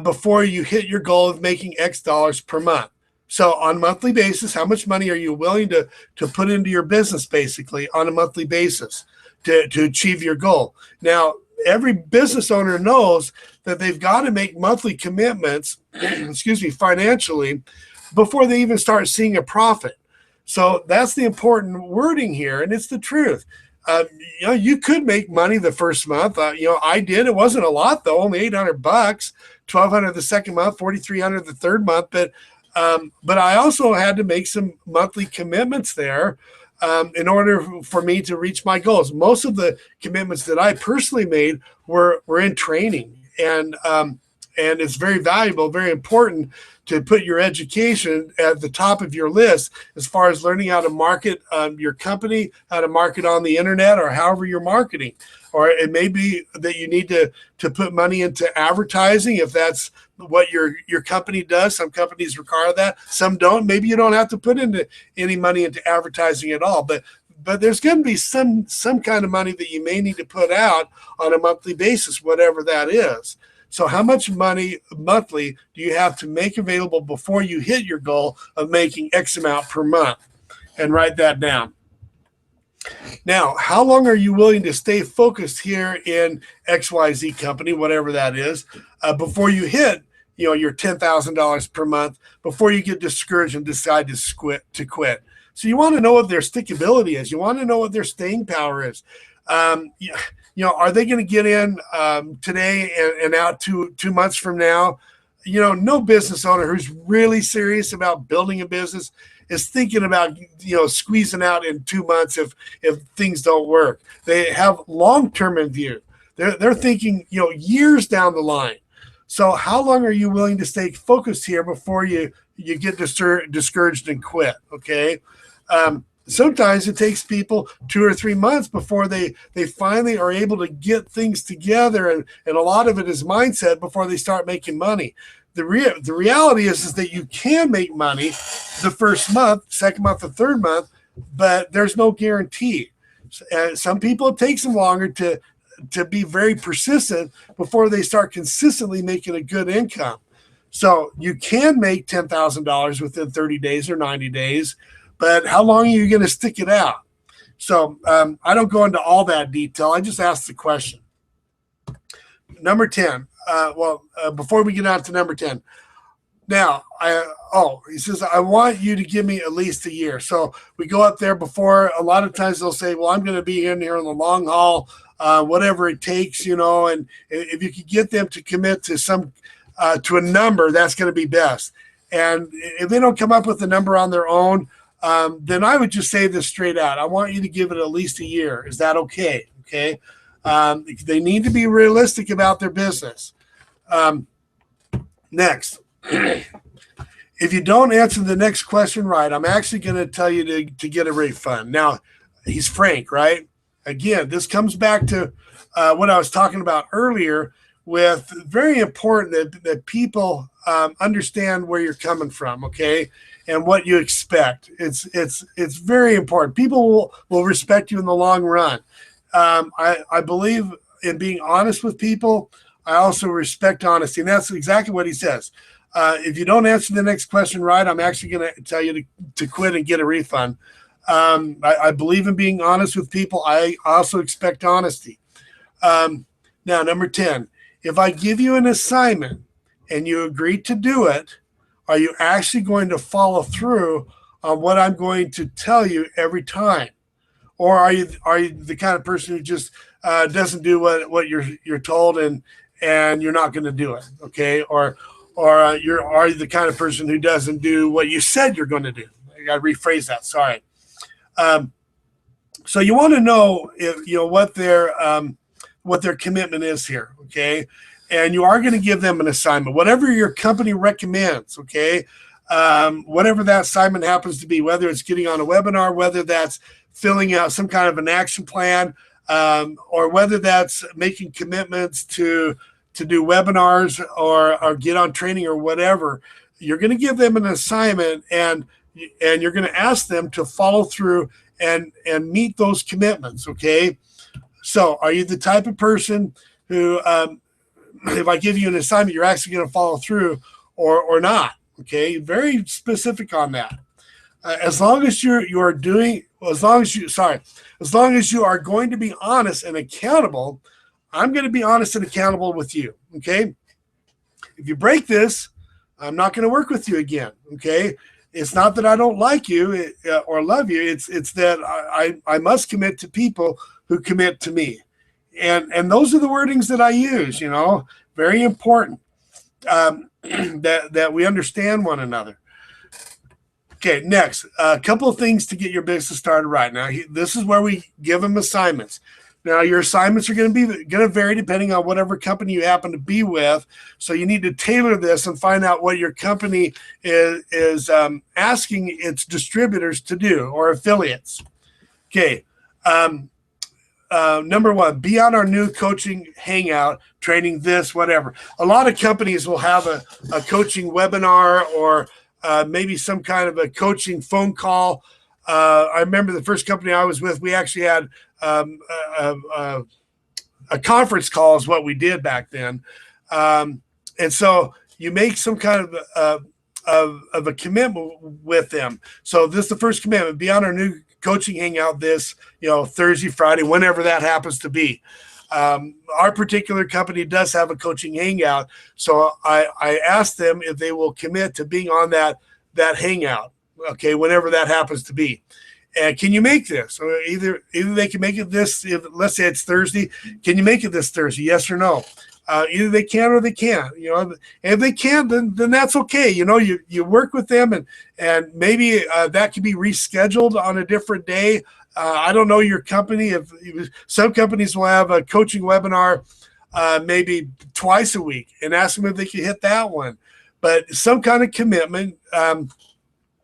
before you hit your goal of making X dollars per month? So on a monthly basis, how much money are you willing to put into your business basically on a monthly basis to achieve your goal? Now, every business owner knows that they've got to make monthly commitments, excuse me, financially, before they even start seeing a profit. So that's the important wording here, and it's the truth. You could make money the first month. I did. It wasn't a lot though, only $800, $1,200 the second month, $4,300 the third month. But I also had to make some monthly commitments there in order for me to reach my goals. Most of the commitments that I personally made were in training, and it's very valuable, very important to put your education at the top of your list as far as learning how to market your company, how to market on the internet, or however you're marketing. Or it may be that you need to put money into advertising if that's what your company does. Some companies require that, some don't. Maybe you don't have to put into any money into advertising at all, but there's going to be some kind of money that you may need to put out on a monthly basis, whatever that is. So how much money monthly do you have to make available before you hit your goal of making X amount per month? And write that down. Now, how long are you willing to stay focused here in XYZ company, whatever that is, before you hit your $10,000 per month, before you get discouraged and decide to quit? So you want to know what their stickability is. You want to know what their staying power is. Are they going to get in today and out 2 months from now? No business owner who's really serious about building a business is thinking about squeezing out in 2 months if things don't work. They have long term in view. They're thinking years down the line. So how long are you willing to stay focused here before you get discouraged and quit? Okay. Sometimes it takes people 2 or 3 months before they finally are able to get things together. And a lot of it is mindset before they start making money. The reality is that you can make money the first month, second month, the third month, but there's no guarantee. Some people, it takes them longer to be very persistent before they start consistently making a good income. So you can make $10,000 within 30 days or 90 days, but how long are you going to stick it out? So I don't go into all that detail. I just ask the question. Number 10. Before we get on to number 10, now, he says, I want you to give me at least a year. So we go up there before. A lot of times they'll say, well, I'm going to be in here on the long haul, whatever it takes, and if you could get them to commit to to a number, that's going to be best. And if they don't come up with a number on their own, then I would just say this straight out. I want you to give it at least a year. Is that okay? Okay. They need to be realistic about their business. Next, if you don't answer the next question right, I'm actually going to tell you to get a refund. Now, he's frank, right? Again, this comes back to what I was talking about earlier, with very important that people understand where you're coming from, okay, and what you expect. It's very important. People will respect you in the long run. I believe in being honest with people. I also respect honesty, and that's exactly what he says. If you don't answer the next question right, I'm actually going to tell you to quit and get a refund. I believe in being honest with people. I also expect honesty. Now, number 10, if I give you an assignment and you agree to do it, are you actually going to follow through on what I'm going to tell you every time? Or are you the kind of person who just doesn't do what you're told and you're not going to do it, okay? Or are you the kind of person who doesn't do what you said you're going to do? I got to rephrase that. Sorry. So you want to know what their commitment is here, okay? And you are going to give them an assignment, whatever your company recommends, okay? Whatever that assignment happens to be, whether it's getting on a webinar, whether that's filling out some kind of an action plan, or whether that's making commitments to do webinars or get on training or whatever, you're going to give them an assignment and you're going to ask them to follow through and meet those commitments, okay? So are you the type of person who, if I give you an assignment, you're actually going to follow through or not, okay? Very specific on that. As long as you are going to be honest and accountable, I'm going to be honest and accountable with you, okay? If you break this, I'm not going to work with you again, okay? It's not that I don't like you or love you. It's that I must commit to people who commit to me. And those are the wordings that I use, very important that we understand one another. Okay, next, a couple of things to get your business started right. Now, this is where we give them assignments. Now, your assignments are going to vary depending on whatever company you happen to be with. So you need to tailor this and find out what your company is asking its distributors to do or affiliates. Okay. Number 1, be on our new coaching hangout, training this, whatever. A lot of companies will have a coaching webinar or maybe some kind of a coaching phone call. I remember the first company I was with, we actually had a conference call is what we did back then. And so you make some kind of a commitment with them. So this is the first commitment, be on our new coaching hangout this, Thursday, Friday, whenever that happens to be. Our particular company does have a coaching hangout. So I asked them if they will commit to being on that hangout, okay, whenever that happens to be. And can you make this? Or either they can make it this, let's say it's Thursday, can you make it this Thursday? Yes or no? Either they can or they can't, and if they can't, then that's okay. You work with them and maybe that can be rescheduled on a different day. I don't know your company. If some companies will have a coaching webinar maybe twice a week, and ask them if they can hit that one. But some kind of commitment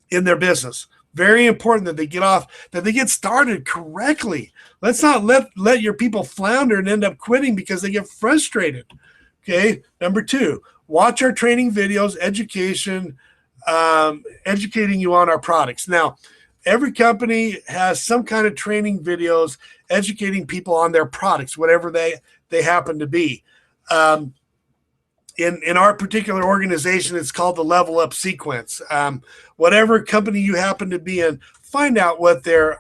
in their business. Very important that they get started correctly. Let's not let your people flounder and end up quitting because they get frustrated. Okay. Number 2, watch our training videos, educating you on our products. Now, every company has some kind of training videos educating people on their products, whatever they happen to be. In our particular organization, it's called the Level Up Sequence. Whatever company you happen to be in, find out what their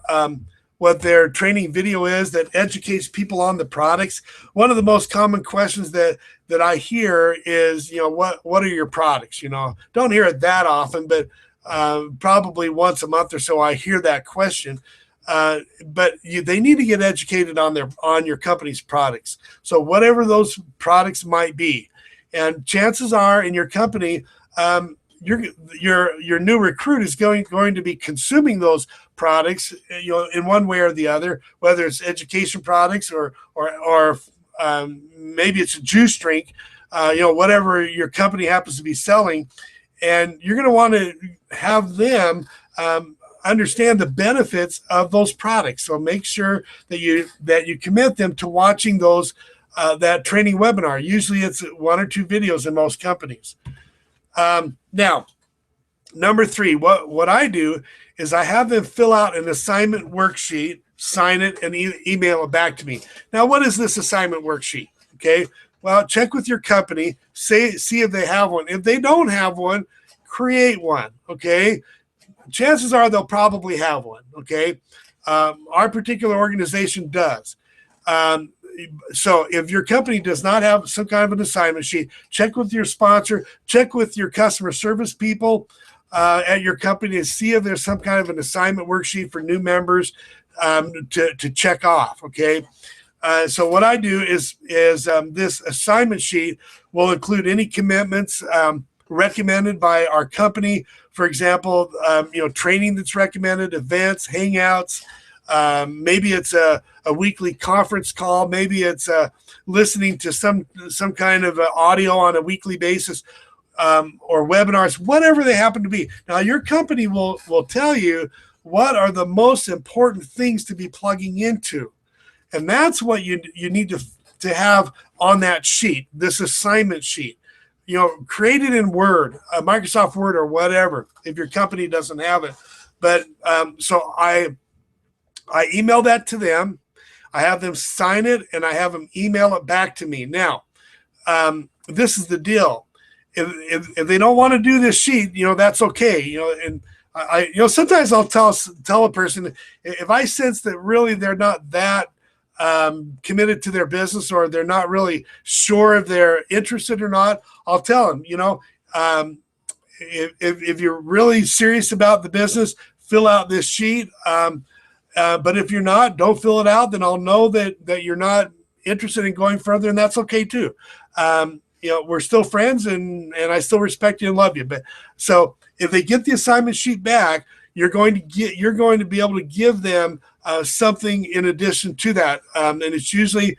training video is that educates people on the products. One of the most common questions that I hear is, what are your products? Don't hear it that often, but probably once a month or so I hear that question. But they need to get educated on your company's products. So whatever those products might be. And chances are in your company, your new recruit is going to be consuming those products, in one way or the other, whether it's education products or maybe it's a juice drink, whatever your company happens to be selling, and you're going to want to have them understand the benefits of those products. So make sure that you commit them to watching those. That training webinar. Usually it's 1 or 2 videos in most companies. Now, number 3, what I do is I have them fill out an assignment worksheet, sign it, and email it back to me. Now, what is this assignment worksheet? Okay, well, check with your company, see if they have one. If they don't have one, create one. Okay, chances are they'll probably have one. Okay, our particular organization does. So if your company does not have some kind of an assignment sheet, check with your sponsor, check with your customer service people at your company to see if there's some kind of an assignment worksheet for new members to check off. Okay. So what I do is this assignment sheet will include any commitments recommended by our company. For example, training that's recommended, events, hangouts. Maybe it's a weekly conference call. Maybe it's listening to some kind of audio on a weekly basis, or webinars, whatever they happen to be. Now, your company will tell you what are the most important things to be plugging into. And that's what you need to have on that sheet, this assignment sheet. Create it in Word, Microsoft Word or whatever, if your company doesn't have it. But so I email that to them. I have them sign it, and I have them email it back to me. Now, this is the deal. If they don't want to do this sheet, that's okay. And I sometimes I'll tell a person, if I sense that really they're not that committed to their business, or they're not really sure if they're interested or not, I'll tell them, if you're really serious about the business, fill out this sheet. But if you're not, don't fill it out. Then I'll know that you're not interested in going further, and that's okay too. We're still friends, and I still respect you and love you. But so if they get the assignment sheet back, you're going to be able to give them something in addition to that, and it's usually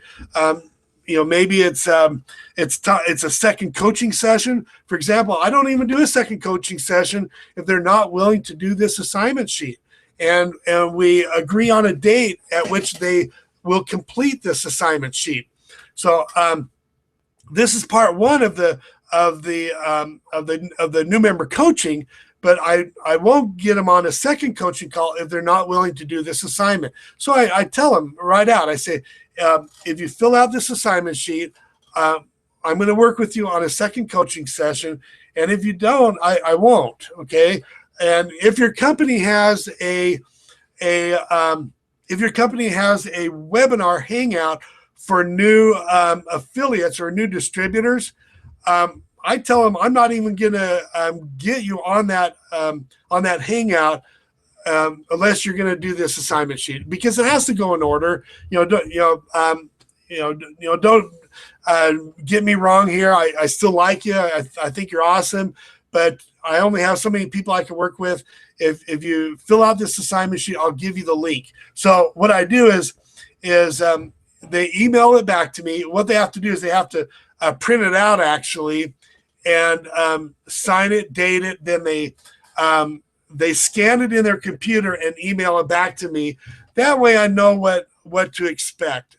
maybe it's a second coaching session. For example, I don't even do a second coaching session if they're not willing to do this assignment sheet. And we agree on a date at which they will complete this assignment sheet. So this is part 1 of the new member coaching, but I won't get them on a second coaching call if they're not willing to do this assignment. So I tell them right out. I say, if you fill out this assignment sheet, I'm going to work with you on a second coaching session, and if you don't, I won't. Okay. And if your company has a webinar hangout for new affiliates or new distributors, I tell them I'm not even going to get you on that hangout unless you're going to do this assignment sheet, because it has to go in order. Don't get me wrong here. I still like you. I think you're awesome, but I only have so many people I can work with. If you fill out this assignment sheet, I'll give you the link. So what I do is they email it back to me. What they have to do is they have to print it out actually, and sign it, date it. Then they scan it in their computer and email it back to me. That way I know what to expect.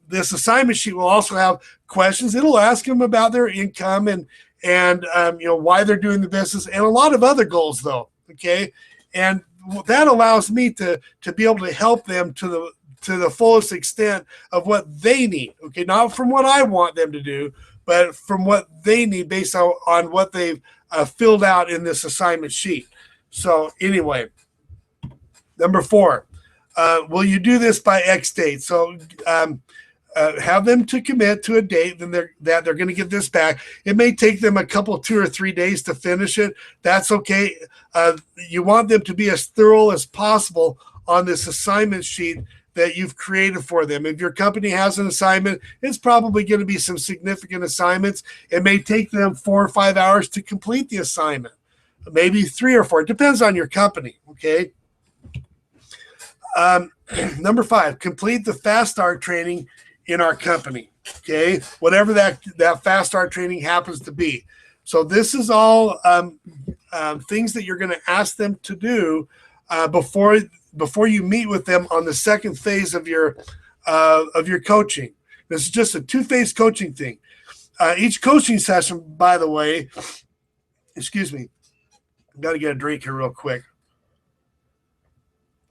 This assignment sheet will also have questions. It'll ask them about their income and why they're doing the business, and a lot of other goals though. Okay. And that allows me to be able to help them to the fullest extent of what they need. Okay. Not from what I want them to do, but from what they need based on what they've filled out in this assignment sheet. So anyway, number 4, will you do this by X date? So have them to commit to a date, then they're going to get this back. It may take them a couple, 2 or 3 days to finish it. That's okay. You want them to be as thorough as possible on this assignment sheet that you've created for them. If your company has an assignment, it's probably going to be some significant assignments. It may take them 4 or 5 hours to complete the assignment, maybe 3 or 4. It depends on your company. Okay. Number 5, complete the Fast Start training in our company. Okay. Whatever that Fast Start training happens to be. So this is all things that you're going to ask them to do before you meet with them on the second phase of your coaching. This is just a 2-phase coaching thing. Each coaching session, by the way, excuse me, I've got to get a drink here real quick.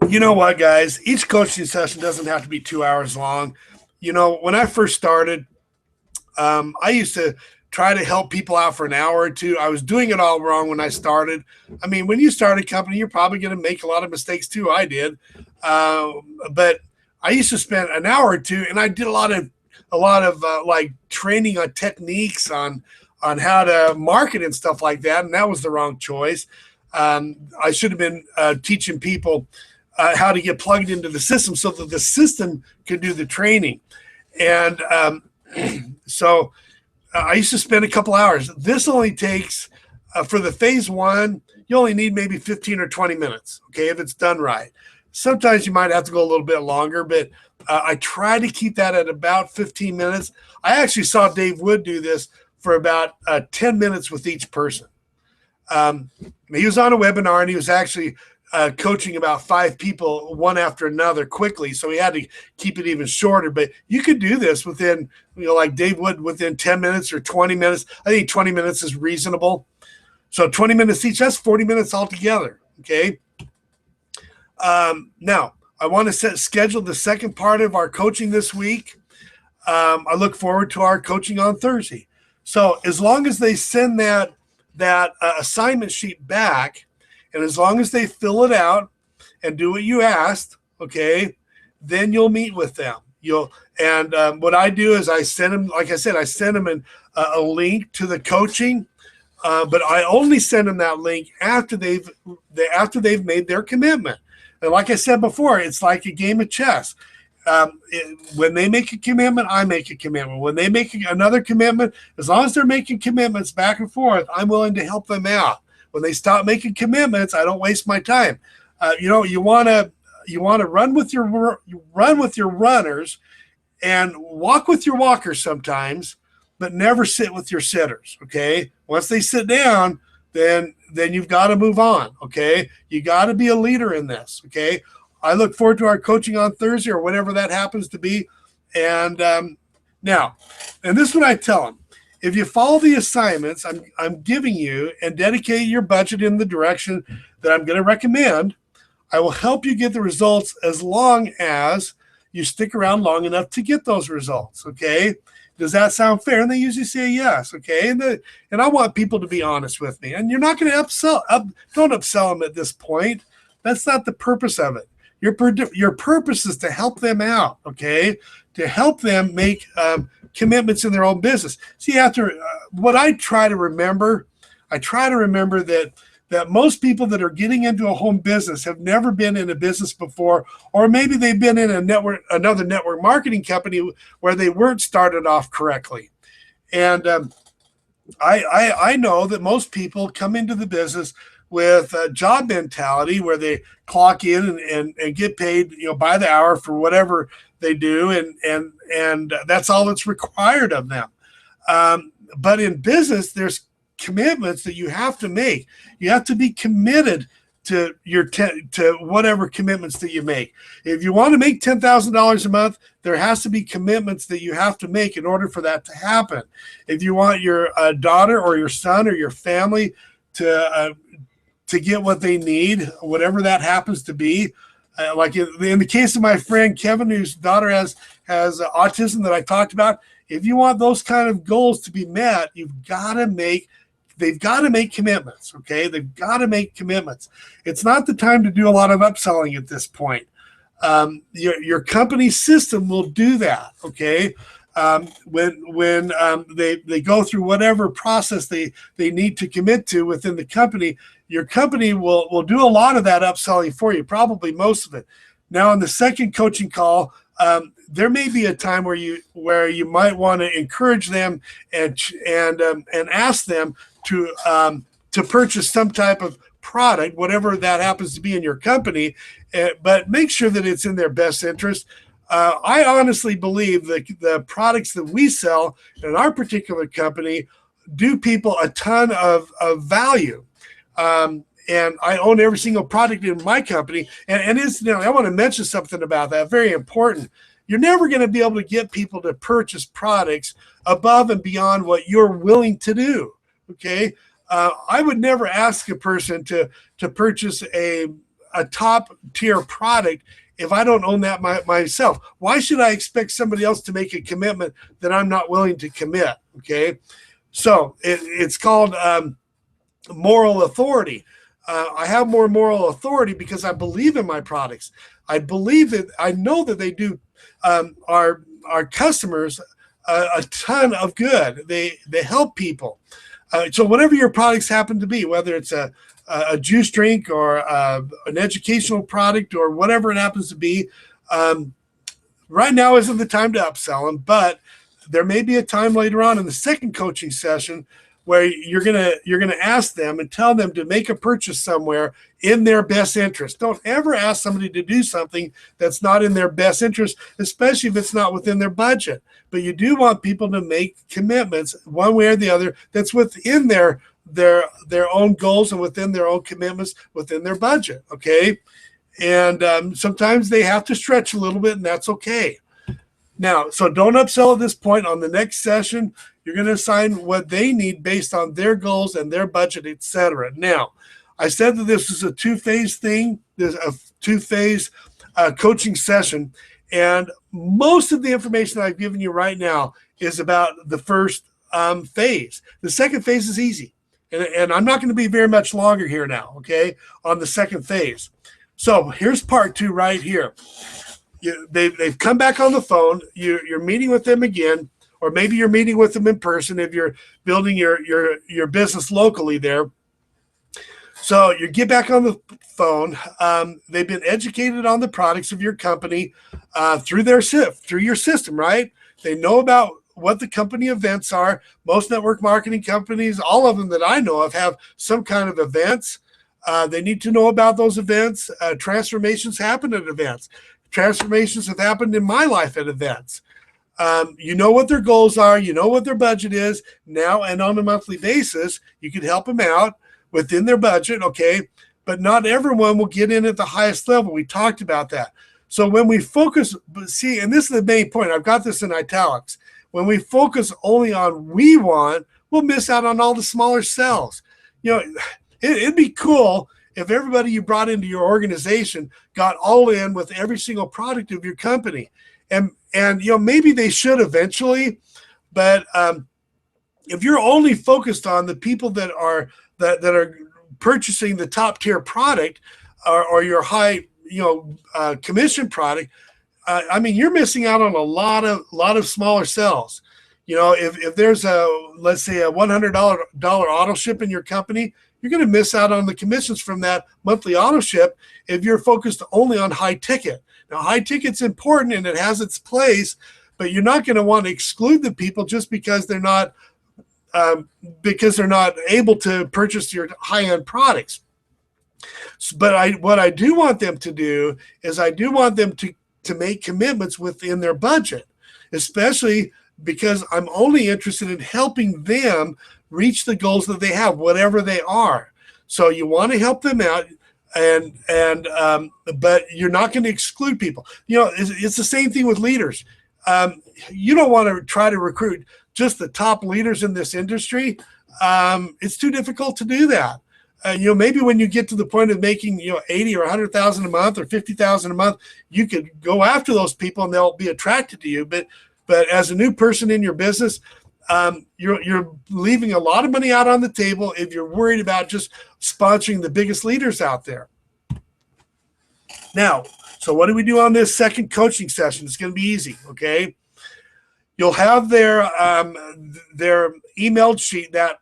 You know what, guys? Each coaching session doesn't have to be 2 hours long. When I first started, I used to try to help people out for an hour or 2. I was doing it all wrong when I started. I mean, when you start a company, you're probably going to make a lot of mistakes too. I did. But I used to spend an hour or 2, and I did a lot of like training on techniques on how to market and stuff like that. And that was the wrong choice. I should have been teaching people how to get plugged into the system so that the system could do the training. And so I used to spend a couple hours. This only takes, for the phase 1, you only need maybe 15 or 20 minutes, okay, if it's done right. Sometimes you might have to go a little bit longer, but I try to keep that at about 15 minutes. I actually saw Dave Wood do this for about 10 minutes with each person. He was on a webinar, and he was actually coaching about 5 people, one after another, quickly. So he had to keep it even shorter. But you could do this within, like Dave Wood, within 10 minutes or 20 minutes. I think 20 minutes is reasonable. So 20 minutes each, that's 40 minutes altogether. Okay. Now, I want to schedule the second part of our coaching this week. I look forward to our coaching on Thursday. So as long as they send that assignment sheet back, and as long as they fill it out and do what you asked, okay, then you'll meet with them. What I do is I send them, like I said, I send them a link to the coaching, but I only send them that link after they've made their commitment. And like I said before, it's like a game of chess. When they make a commitment, I make a commitment. When they make another commitment, as long as they're making commitments back and forth, I'm willing to help them out. When they stop making commitments, I don't waste my time. You want to run with your runners and walk with your walkers sometimes, but never sit with your sitters. Okay. Once they sit down, then you've got to move on. Okay. You got to be a leader in this. Okay. I look forward to our coaching on Thursday or whenever that happens to be. And this is what I tell them. If you follow the assignments I'm giving you and dedicate your budget in the direction that I'm going to recommend, I will help you get the results as long as you stick around long enough to get those results. Okay. Does that sound fair? And they usually say yes. Okay. And I want people to be honest with me. And you're not going to don't upsell them at this point. That's not the purpose of it. Your purpose is to help them out. Okay. To help them make commitments in their own business. See, what I try to remember that most people that are getting into a home business have never been in a business before, or maybe they've been in another network marketing company where they weren't started off correctly. And I know that most people come into the business with a job mentality where they clock in and get paid, by the hour for whatever they do, and that's all that's required of them. But in business, there's commitments that you have to make. You have to be committed to to whatever commitments that you make. If you want to make $10,000 a month, there has to be commitments that you have to make in order for that to happen. If you want your daughter or your son or your family to get what they need, whatever that happens to be, like in the case of my friend Kevin, whose daughter has autism that I talked about, if you want those kind of goals to be met, they've got to make commitments. Okay. They've got to make commitments. It's not the time to do a lot of upselling at this point. Your company system will do that. Okay. When they go through whatever process they need to commit to within the company, your company will do a lot of that upselling for you, probably most of it. Now, on the second coaching call, there may be a time where you might want to encourage them and ask them to purchase some type of product, whatever that happens to be in your company, but make sure that it's in their best interest. I honestly believe that the products that we sell in our particular company do people a ton of value. And I own every single product in my company. And incidentally, I want to mention something about that, very important. You're never going to be able to get people to purchase products above and beyond what you're willing to do. Okay. I would never ask a person to purchase a top tier product if I don't own that myself. Why should I expect somebody else to make a commitment that I'm not willing to commit? Okay. So it's called moral authority. I have more moral authority because I believe in my products. I believe that I know that they do our customers a ton of good. They help people. So whatever your products happen to be, whether it's a juice drink or an educational product or whatever it happens to be, right now isn't the time to upsell them, but there may be a time later on in the second coaching session where you're gonna ask them and tell them to make a purchase somewhere in their best interest. Don't ever ask somebody to do something that's not in their best interest, especially if it's not within their budget. But you do want people to make commitments one way or the other that's within their own goals and within their own commitments within their budget. Okay, and sometimes they have to stretch a little bit, and that's okay. Now, so don't upsell at this point. On the next session, you're going to assign what they need based on their goals and their budget, etc. Now, I said that this is a two-phase thing. There's a two-phase coaching session, and most of the information I've given you right now is about the first phase. The second phase is easy, and I'm not going to be very much longer here now, okay, on the second phase. So here's part two right here. They've come back on the phone. You're meeting with them again, or maybe you're meeting with them in person if you're building your business locally there. So you get back on the phone. They've been educated on the products of your company through your system, right? They know about what the company events are. Most network marketing companies, all of them that I know of, have some kind of events. They need to know about those events. Transformations happen at events. Transformations have happened in my life at events. You know what their goals are. You know what their budget is now, and on a monthly basis, you can help them out within their budget, okay? But not everyone will get in at the highest level. We talked about that. So when we focus, see, and this is the main point, I've got this in italics. When we focus only on we want, we'll miss out on all the smaller cells. You know, it'd be cool if everybody you brought into your organization got all in with every single product of your company. And you know, maybe they should eventually, but if you're only focused on the people that are purchasing the top tier product or your high, commission product, I mean, you're missing out on a lot of smaller cells. You know, if there's let's say a $100 auto ship in your company, you're going to miss out on the commissions from that monthly auto ship if you're focused only on high ticket. Now, high ticket's important and it has its place, but you're not going to want to exclude the people just because they're not able to purchase your high-end products. But what I do want them to do is I do want them to make commitments within their budget, especially because I'm only interested in helping them reach the goals that they have, whatever they are. So you want to help them out, but you're not going to exclude people. It's the same thing with leaders. You don't want to try to recruit just the top leaders in this industry. It's too difficult to do that. Maybe when you get to the point of making, 80 or 100,000 a month or 50,000 a month, you could go after those people and they'll be attracted to you. But as a new person in your business, you're leaving a lot of money out on the table if you're worried about just sponsoring the biggest leaders out there. Now, so what do we do on this second coaching session? It's going to be easy. Okay. You'll have their emailed sheet, that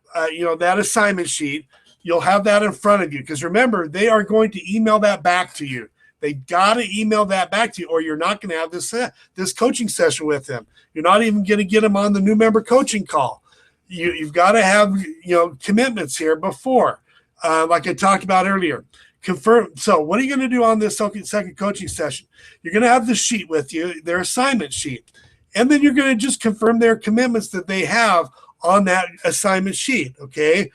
assignment sheet. You'll have that in front of you, because remember, they are going to email that back to you. They got to email that back to you, or you're not going to have this coaching session with them. You're not even going to get them on the new member coaching call. You've got to have commitments here before, like I talked about earlier. Confirm. So what are you going to do on this second coaching session? You're going to have the sheet with you, their assignment sheet, and then you're going to just confirm their commitments that they have on that assignment sheet. Okay.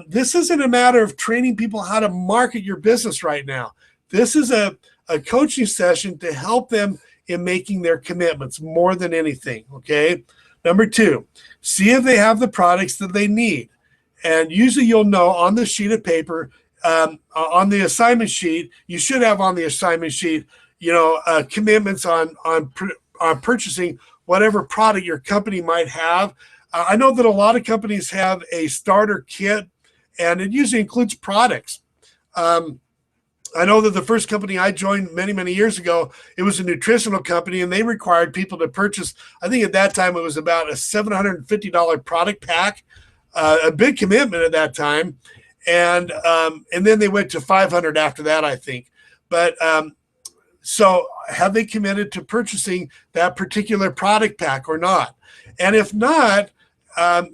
This isn't a matter of training people how to market your business right now. This is a coaching session to help them in making their commitments more than anything. Okay. Number 2, see if they have the products that they need. And usually you'll know on the sheet of paper, on the assignment sheet, you should have on the assignment sheet, commitments on purchasing whatever product your company might have. I know that a lot of companies have a starter kit, and it usually includes products. I know that the first company I joined many, many years ago, it was a nutritional company, and they required people to purchase, I think at that time it was about a $750 product pack, a big commitment at that time. And then they went to $500 after that, I think. But so have they committed to purchasing that particular product pack or not? And if not,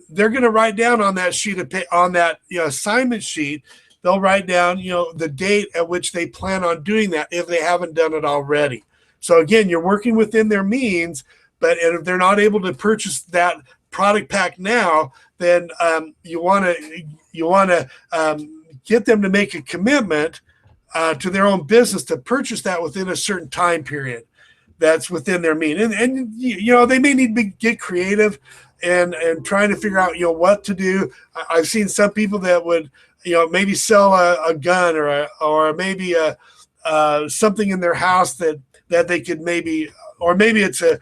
they're going to write down on that sheet of on that assignment sheet. They'll write down the date at which they plan on doing that if they haven't done it already. So again, you're working within their means, but if they're not able to purchase that product pack now, then you want to get them to make a commitment to their own business to purchase that within a certain time period that's within their means. And they may need to get creative and trying to figure out what to do. I've seen some people that would maybe sell a gun or maybe something in their house that they could maybe, or maybe it's a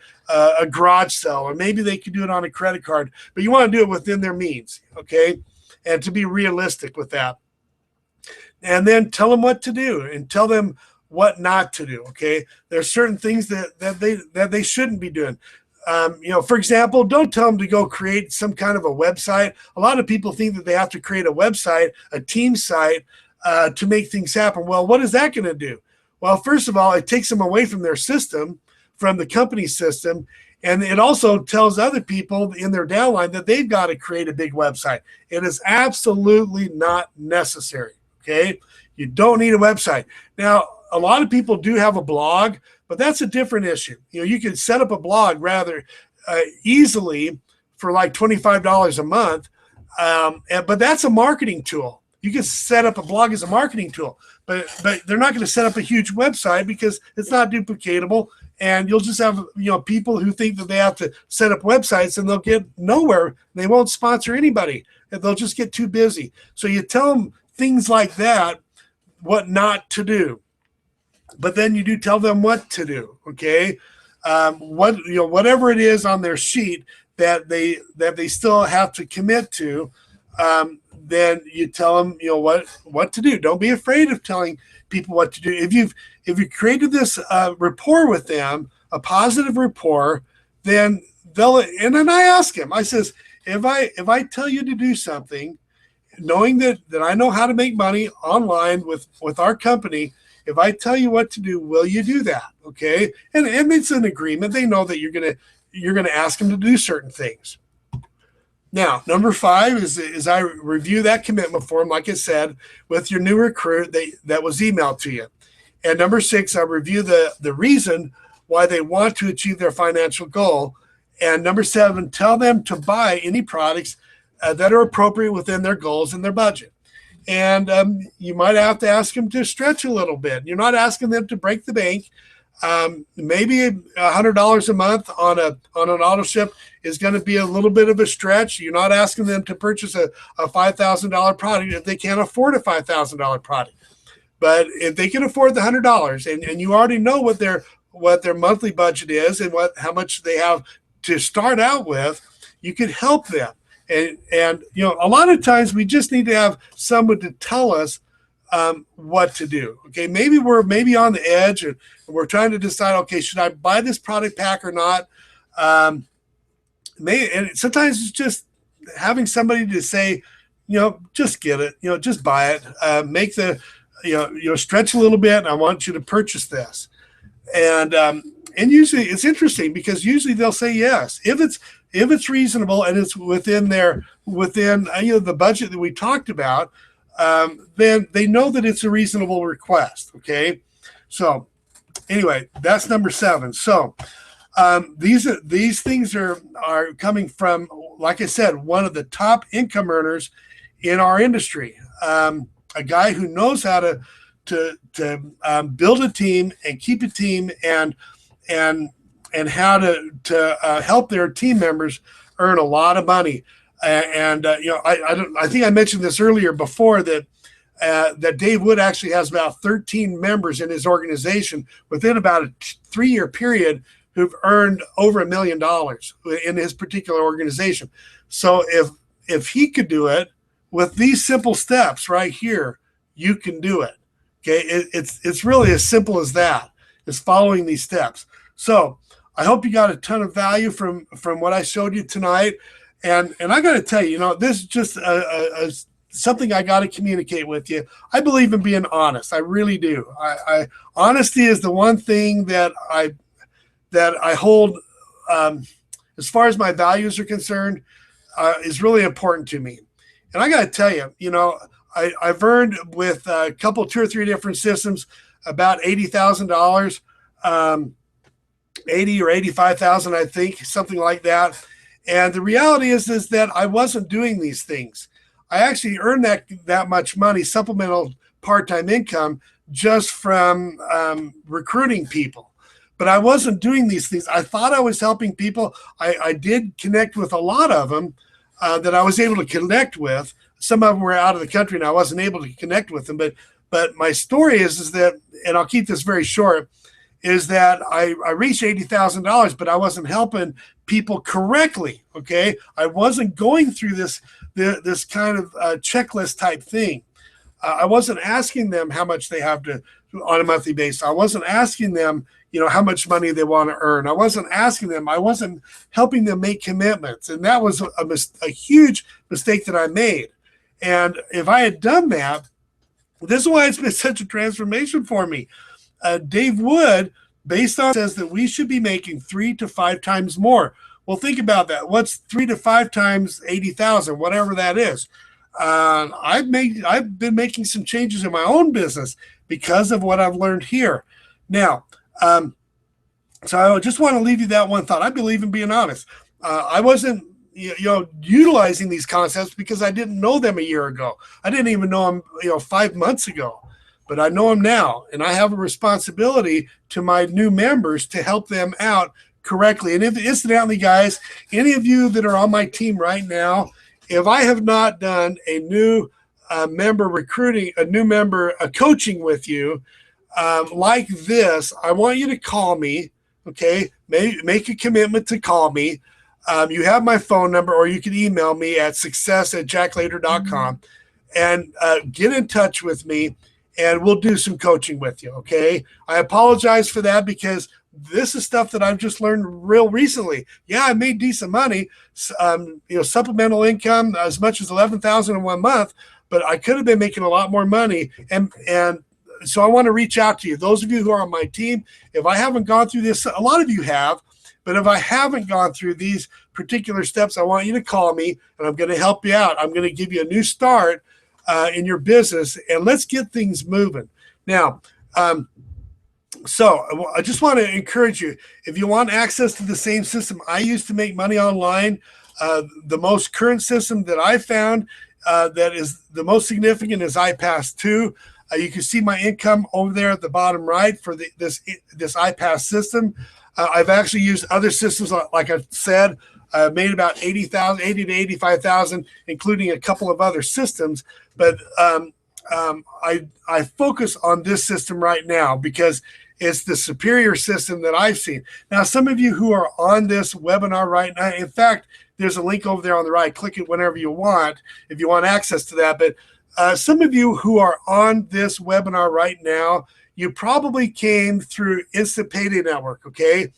garage sale, or maybe they could do it on a credit card, but you want to do it within their means. Okay. And to be realistic with that, and then tell them what to do and tell them what not to do. Okay. There's certain things that they shouldn't be doing. For example, don't tell them to go create some kind of a website. A lot of people think that they have to create a website, a team site, to make things happen. Well, what is that going to do? Well, first of all, it takes them away from their system, from the company system. And it also tells other people in their downline that they've got to create a big website. It is absolutely not necessary. Okay. You don't need a website. Now, a lot of people do have a blog, but that's a different issue. You can set up a blog rather easily for like $25 a month. But that's a marketing tool. You can set up a blog as a marketing tool, but they're not going to set up a huge website because it's not duplicatable. And you'll just have, people who think that they have to set up websites and they'll get nowhere. They won't sponsor anybody. And they'll just get too busy. So you tell them things like that, what not to do. But then you do tell them what to do. Okay. Whatever it is on their sheet that they still have to commit to, then you tell them, what to do. Don't be afraid of telling people what to do. If you created this rapport with them, a positive rapport, then and then I ask him, I says, if I tell you to do something, knowing that I know how to make money online with our company, if I tell you what to do, will you do that? Okay. And it's an agreement. They know that you're going to ask them to do certain things. Now, number 5 is I review that commitment form, like I said, with your new recruit that was emailed to you. And number 6, I review the reason why they want to achieve their financial goal. And number 7, tell them to buy any products that are appropriate within their goals and their budget. And you might have to ask them to stretch a little bit. You're not asking them to break the bank. Maybe $100 a month on an auto ship is going to be a little bit of a stretch. You're not asking them to purchase a $5,000 product if they can't afford a $5,000 product. But if they can afford the $100, and you already know what their monthly budget is and how much they have to start out with, you can help them. And a lot of times we just need to have someone to tell us what to do. Okay, maybe we're on the edge and we're trying to decide, okay, should I buy this product pack or not? And sometimes it's just having somebody to say, just get it, just buy it, make the, stretch a little bit. And I want you to purchase this. And usually it's interesting because usually they'll say yes. If it's reasonable and it's within the budget that we talked about, then they know that it's a reasonable request. Okay. So anyway, that's number 7. So these things are coming from, like I said, one of the top income earners in our industry, a guy who knows how to build a team and keep a team and how to help their team members earn a lot of money. I think I mentioned this earlier before that Dave Wood actually has about 13 members in his organization within about a 3-year period who've earned over $1 million in his particular organization. So if he could do it with these simple steps right here, you can do it. Okay, it's really as simple as that, is following these steps. So I hope you got a ton of value from what I showed you tonight. And I got to tell you, this is just something I got to communicate with you. I believe in being honest. I really do. Honesty is the one thing that I hold, as far as my values are concerned, is really important to me. And I got to tell you, I've earned with a couple, 2 or 3 different systems, about $80,000, 80 or 85,000, I think, something like that. And the reality is that I wasn't doing these things. I actually earned that much money, supplemental part-time income, just from recruiting people. But I wasn't doing these things. I thought I was helping people. I did connect with a lot of them that I was able to connect with. Some of them were out of the country and I wasn't able to connect with them. But my story is that, and I'll keep this very short, is that I reached $80,000, but I wasn't helping people correctly. Okay, I wasn't going through this kind of checklist type thing. I wasn't asking them how much they have to on a monthly basis. I wasn't asking them, how much money they want to earn. I wasn't asking them. I wasn't helping them make commitments, and that was a huge mistake that I made. And if I had done that, this is why it's been such a transformation for me. Dave Wood, based on, says that we should be making 3 to 5 times more. Well, think about that. What's 3 to 5 times 80,000, whatever that is? I've been making some changes in my own business because of what I've learned here. Now, so I just want to leave you that one thought. I believe in being honest. I wasn't, utilizing these concepts because I didn't know them a year ago. I didn't even know them, 5 months ago. But I know them now, and I have a responsibility to my new members to help them out correctly. And if, incidentally, guys, any of you that are on my team right now, if I have not done a new member recruiting, a new member coaching with you like this, I want you to call me, okay? Make a commitment to call me. You have my phone number, or you can email me at success@jacklater.com and get in touch with me. And we'll do some coaching with you, okay? I apologize for that because this is stuff that I've just learned real recently. Yeah, I made decent money, supplemental income as much as $11,000 in 1 month, but I could have been making a lot more money. And so I want to reach out to you. Those of you who are on my team, if I haven't gone through this, a lot of you have, but if I haven't gone through these particular steps, I want you to call me, and I'm going to help you out. I'm going to give you a new start in your business, and let's get things moving. Now, so I just want to encourage you, if you want access to the same system I used to make money online, the most current system that I found that is the most significant is iPass 2. You can see my income over there at the bottom right for this iPass system. I've actually used other systems, like I said. I made about 80,000, 80 to 85,000, including a couple of other systems. But I focus on this system right now because it's the superior system that I've seen. Now, some of you who are on this webinar right now, in fact, there's a link over there on the right. Click it whenever you want if you want access to that. But some of you who are on this webinar right now, you probably came through Instant Payday Network, okay?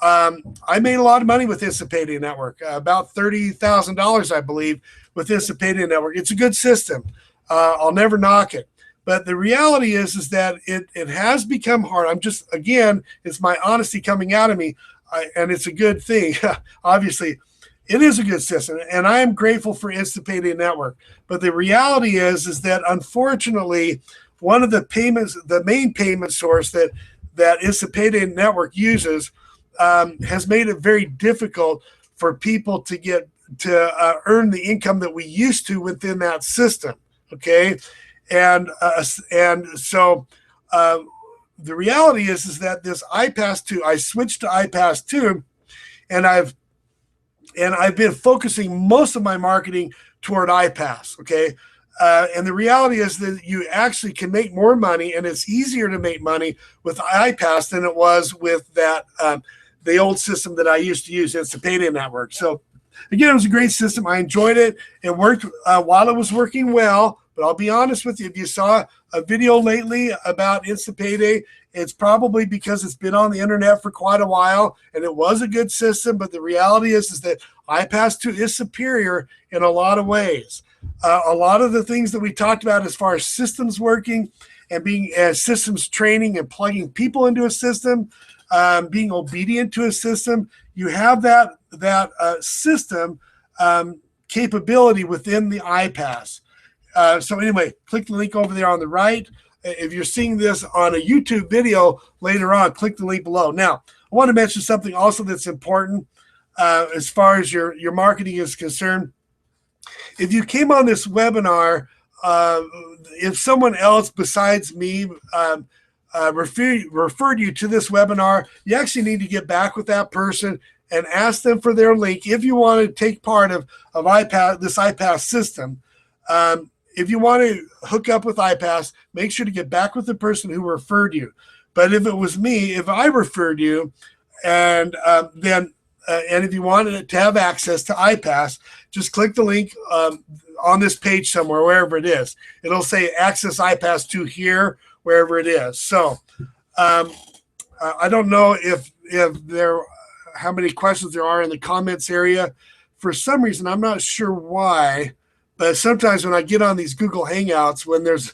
I made a lot of money with Instant Payday Network, about $30,000, I believe, with Instant Payday Network. It's a good system. I'll never knock it. But the reality is that it has become hard. I'm just, again, it's my honesty coming out of me, and it's a good thing. Obviously, it is a good system, and I am grateful for Instant Payday Network. But the reality is that, unfortunately, one of the payments, the main payment source that Instant Payday Network uses has made it very difficult for people to earn the income that we used to within that system, okay? And so the reality is that this iPass 2, I switched to iPass 2, and I've been focusing most of my marketing toward iPass, okay? And the reality is that you actually can make more money, and it's easier to make money with iPass than it was with that the old system that I used to use, Instant Payday Network. So again, it was a great system. I enjoyed it. It worked while it was working well. But I'll be honest with you, if you saw a video lately about Instant Payday, it's probably because it's been on the internet for quite a while, and it was a good system. But the reality is that iPass 2 is superior in a lot of ways. A lot of the things that we talked about as far as systems working and being systems training and plugging people into a system, being obedient to a system, you have that system capability within the iPass. So anyway, click the link over there on the right. If you're seeing this on a YouTube video later on, click the link below. Now, I want to mention something also that's important as far as your marketing is concerned. If you came on this webinar, if someone else besides me referred you to this webinar, you actually need to get back with that person and ask them for their link if you want to take part of this iPass system. If you want to hook up with iPass, make sure to get back with the person who referred you. But if it was me, if I referred you, and if you wanted to have access to iPass, just click the link on this page somewhere, wherever it is. It'll say Access iPass 2 here, wherever it is. So I don't know how many questions there are in the comments area. For some reason, I'm not sure why. But sometimes when I get on these Google Hangouts, when there's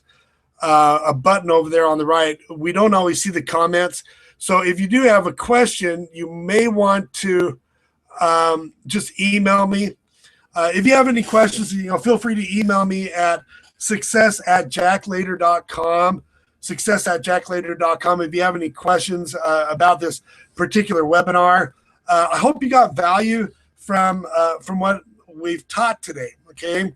a button over there on the right, we don't always see the comments. So if you do have a question, you may want to just email me. If you have any questions, feel free to email me at success@jacklater.com. Success@jacklater.com. If you have any questions about this particular webinar, I hope you got value from what we've taught today. Okay.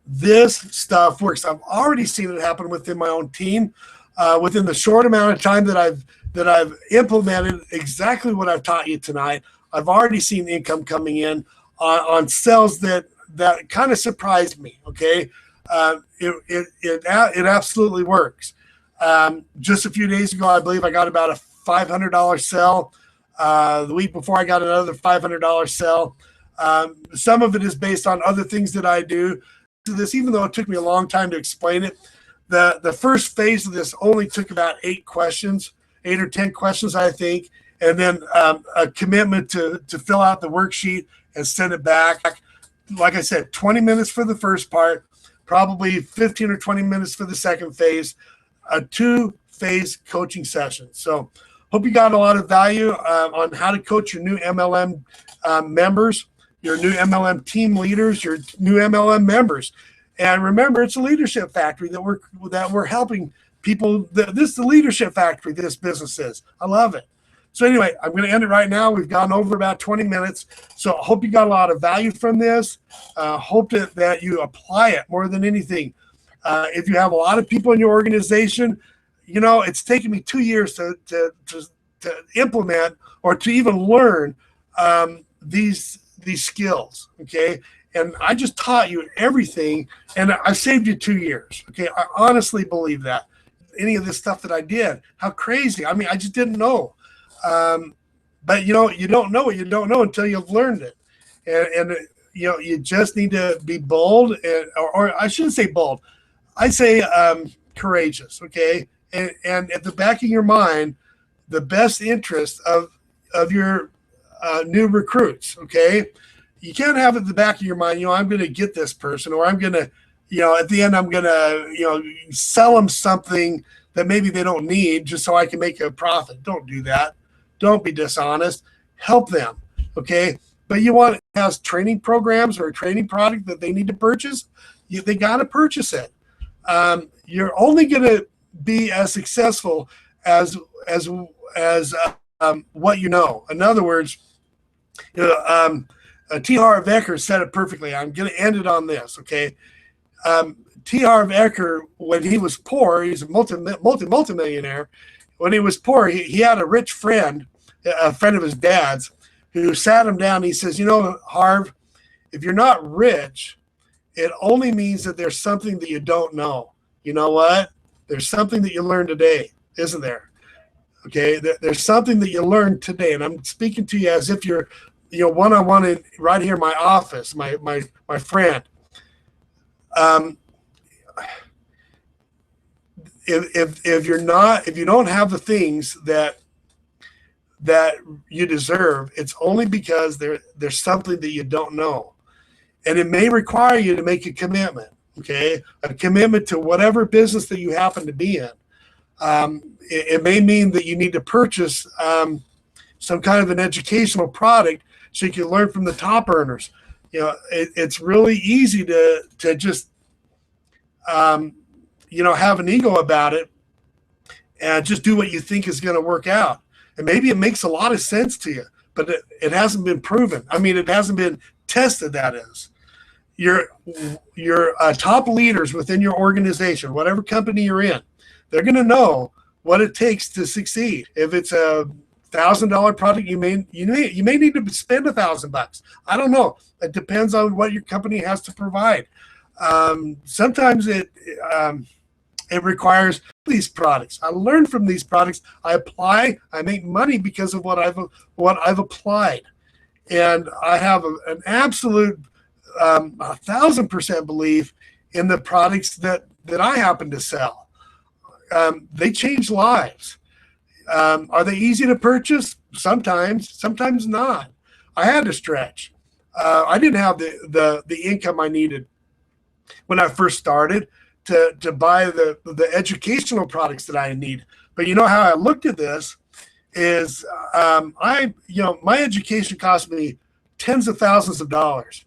This stuff works. I've already seen it happen within my own team. Within the short amount of time that I've implemented exactly what I've taught you tonight, I've already seen income coming in on sales that kind of surprised me. Okay, it absolutely works. Just a few days ago, I believe I got about a $500 sale. The week before, I got another $500 sale. Some of it is based on other things that I do. This, even though it took me a long time to explain it, the first phase of this only took about 8 or 10 questions, I think, and then a commitment to fill out the worksheet and send it back. Like I said, 20 minutes for the first part, probably 15 or 20 minutes for the second phase, a 2-phase coaching session. So Hope you got a lot of value on how to coach your new MLM members, your new MLM team leaders, your new MLM members. And remember, it's a leadership factory that we're helping people. This is the leadership factory this business is. I love it. So anyway, I'm going to end it right now. We've gone over about 20 minutes. So I hope you got a lot of value from this. Hope that you apply it more than anything. If you have a lot of people in your organization, you know, it's taken me 2 years to implement or to even learn these skills, okay? And I just taught you everything, and I saved you 2 years, okay? I honestly believe that. Any of this stuff that I did, how crazy. I mean, I just didn't know. But, you know, you don't know what you don't know until you've learned it. And you know, you just need to be bold, or I shouldn't say bold. I say courageous, okay? And at the back of your mind, the best interest of your new recruits, okay? You can't have at the back of your mind, you know, I'm going to get this person, or I'm going to, you know, at the end, I'm going to, you know, sell them something that maybe they don't need just so I can make a profit. Don't do that. Don't be dishonest. Help them, okay? But you want to have training programs or a training product that they need to purchase, they got to purchase it. You're only going to be as successful as what you know. In other words, you know, T. Harv Eker said it perfectly. I'm going to end it on this, okay? T. Harv Eker, when he was poor, he's a multi-millionaire. When he was poor, he had a rich friend, a friend of his dad's, who sat him down. He says, you know, Harv, if you're not rich, it only means that there's something that you don't know. You know what? There's something that you learned today, isn't there? Okay, there's something that you learned today, and I'm speaking to you as if you're, you know, one-on-one right here in my office, my friend. If you don't have the things that you deserve, it's only because there's something that you don't know, and it may require you to make a commitment. Okay, a commitment to whatever business that you happen to be in. It may mean that you need to purchase some kind of an educational product so you can learn from the top earners. You know, it's really easy to just you know, have an ego about it and just do what you think is going to work out. And maybe it makes a lot of sense to you, but it hasn't been proven. I mean, it hasn't been tested, that is. Your top leaders within your organization, whatever company you're in, they're going to know what it takes to succeed. If it's a $1,000 product, you may need to spend $1,000. I don't know. It depends on what your company has to provide. Sometimes it requires these products. I learn from these products. I apply. I make money because of what I've applied, and I have an absolute 1,000% belief in the products that I happen to sell. They change lives. Are they easy to purchase? Sometimes not. I had to stretch. I didn't have the income I needed when I first started to buy the educational products that I need. But you know how I looked at this is my education cost me tens of thousands of dollars.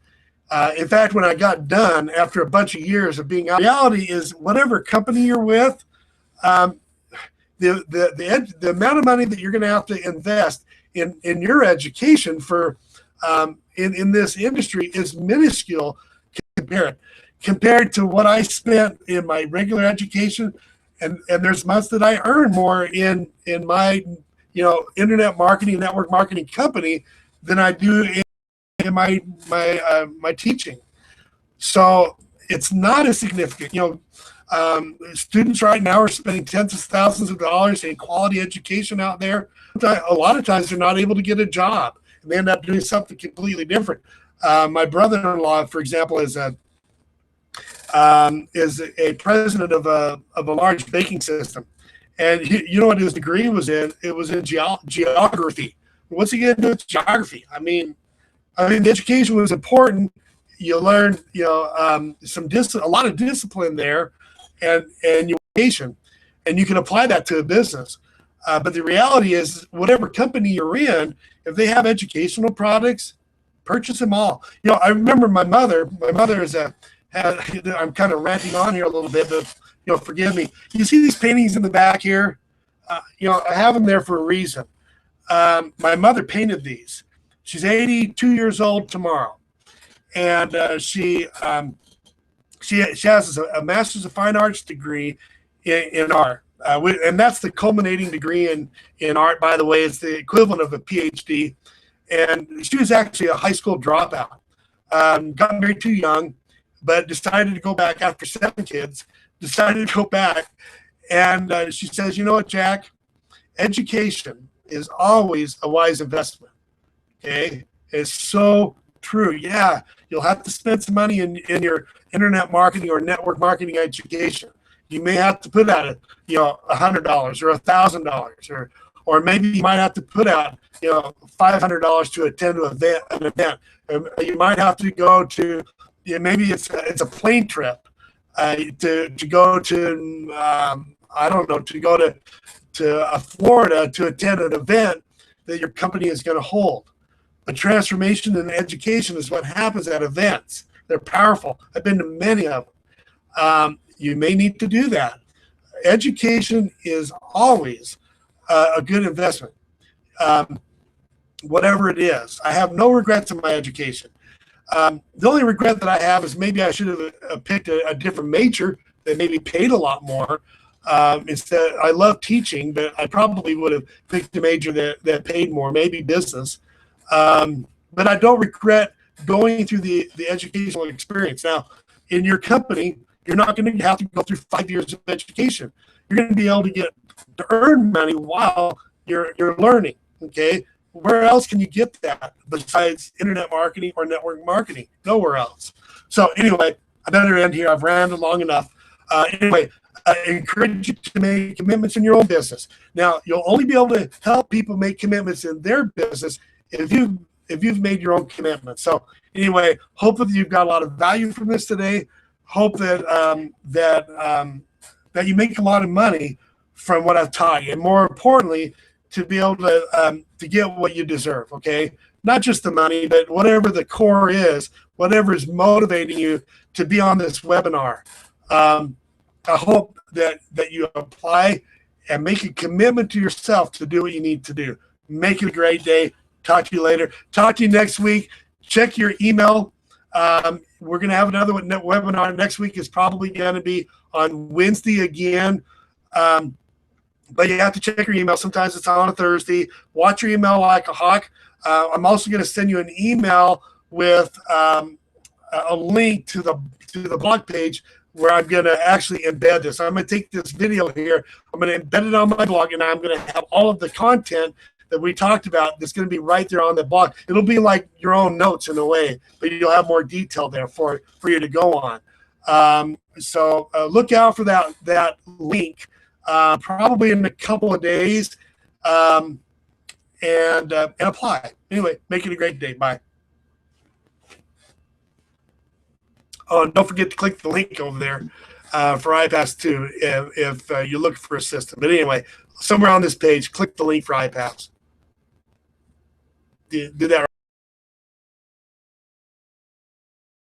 In fact, when I got done after a bunch of years of being out, reality is whatever company you're with, the amount of money that you're going to have to invest in your education for in this industry is minuscule compared to what I spent in my regular education. And there's months that I earn more in my internet marketing, network marketing company than I do in my teaching. So it's not as significant. Students right now are spending tens of thousands of dollars in quality education out there. A lot of times they're not able to get a job, and they end up doing something completely different. My brother-in-law, for example, is a president of a large banking system, and you know what his degree was in? It was in geography. What's he going to do with geography? I mean, the education was important. You learn, a lot of discipline there, and your education, and you can apply that to a business. But the reality is, whatever company you're in, if they have educational products, purchase them all. I remember my mother. My mother is I'm kind of ranting on here a little bit, but forgive me. You see these paintings in the back here? I have them there for a reason. My mother painted these. She's 82 years old tomorrow, and she has a Master's of Fine Arts degree in art, and that's the culminating degree in art. By the way, it's the equivalent of a PhD. And she was actually a high school dropout. Got married too young, but decided to go back after 7 kids. Decided to go back, and she says, "You know what, Jack? Education is always a wise investment." Okay, it's so true. Yeah, you'll have to spend some money in your internet marketing or network marketing education. You may have to put out $100 or $1,000, or maybe you might have to put out $500 to attend an event. You might have to go to maybe it's a plane trip to go to I don't know, to go to Florida to attend an event that your company is going to hold. But transformation and education is what happens at events. They're powerful. I've been to many of them. You may need to do that. Education is always a good investment, whatever it is. I have no regrets in my education. The only regret that I have is maybe I should have picked a different major that maybe paid a lot more. Instead, I love teaching, but I probably would have picked a major that paid more, maybe business. But I don't regret going through the educational experience. Now, in your company, you're not going to have to go through 5 years of education. You're going to be able to earn money while you're learning. Okay, where else can you get that besides internet marketing or network marketing? Nowhere else. So anyway, I better end here. I've ranted long enough. Anyway, I encourage you to make commitments in your own business. Now, you'll only be able to help people make commitments in their business if you've made your own commitments. So anyway, hope that you've got a lot of value from this today. Hope that that you make a lot of money from what I've taught you, and more importantly, to be able to get what you deserve. Okay, not just the money, but whatever the core is, whatever is motivating you to be on this webinar. I hope that you apply and make a commitment to yourself to do what you need to do. Make it a great day. Talk to you later. Talk to you next week. Check your email. We're going to have another webinar. Next week is probably going to be on Wednesday again. But you have to check your email. Sometimes it's on a Thursday. Watch your email like a hawk. I'm also going to send you an email with a link to the blog page where I'm going to actually embed this. I'm going to take this video here. I'm going to embed it on my blog, and I'm going to have all of the content that we talked about that's going to be right there on the blog. It'll be like your own notes in a way, but you'll have more detail there for you to go on. So look out for that link probably in a couple of days, and apply. Anyway, make it a great day. Bye. Oh, and don't forget to click the link over there for iPass too if you're looking for a system. But anyway, somewhere on this page, click the link for iPass. Do that.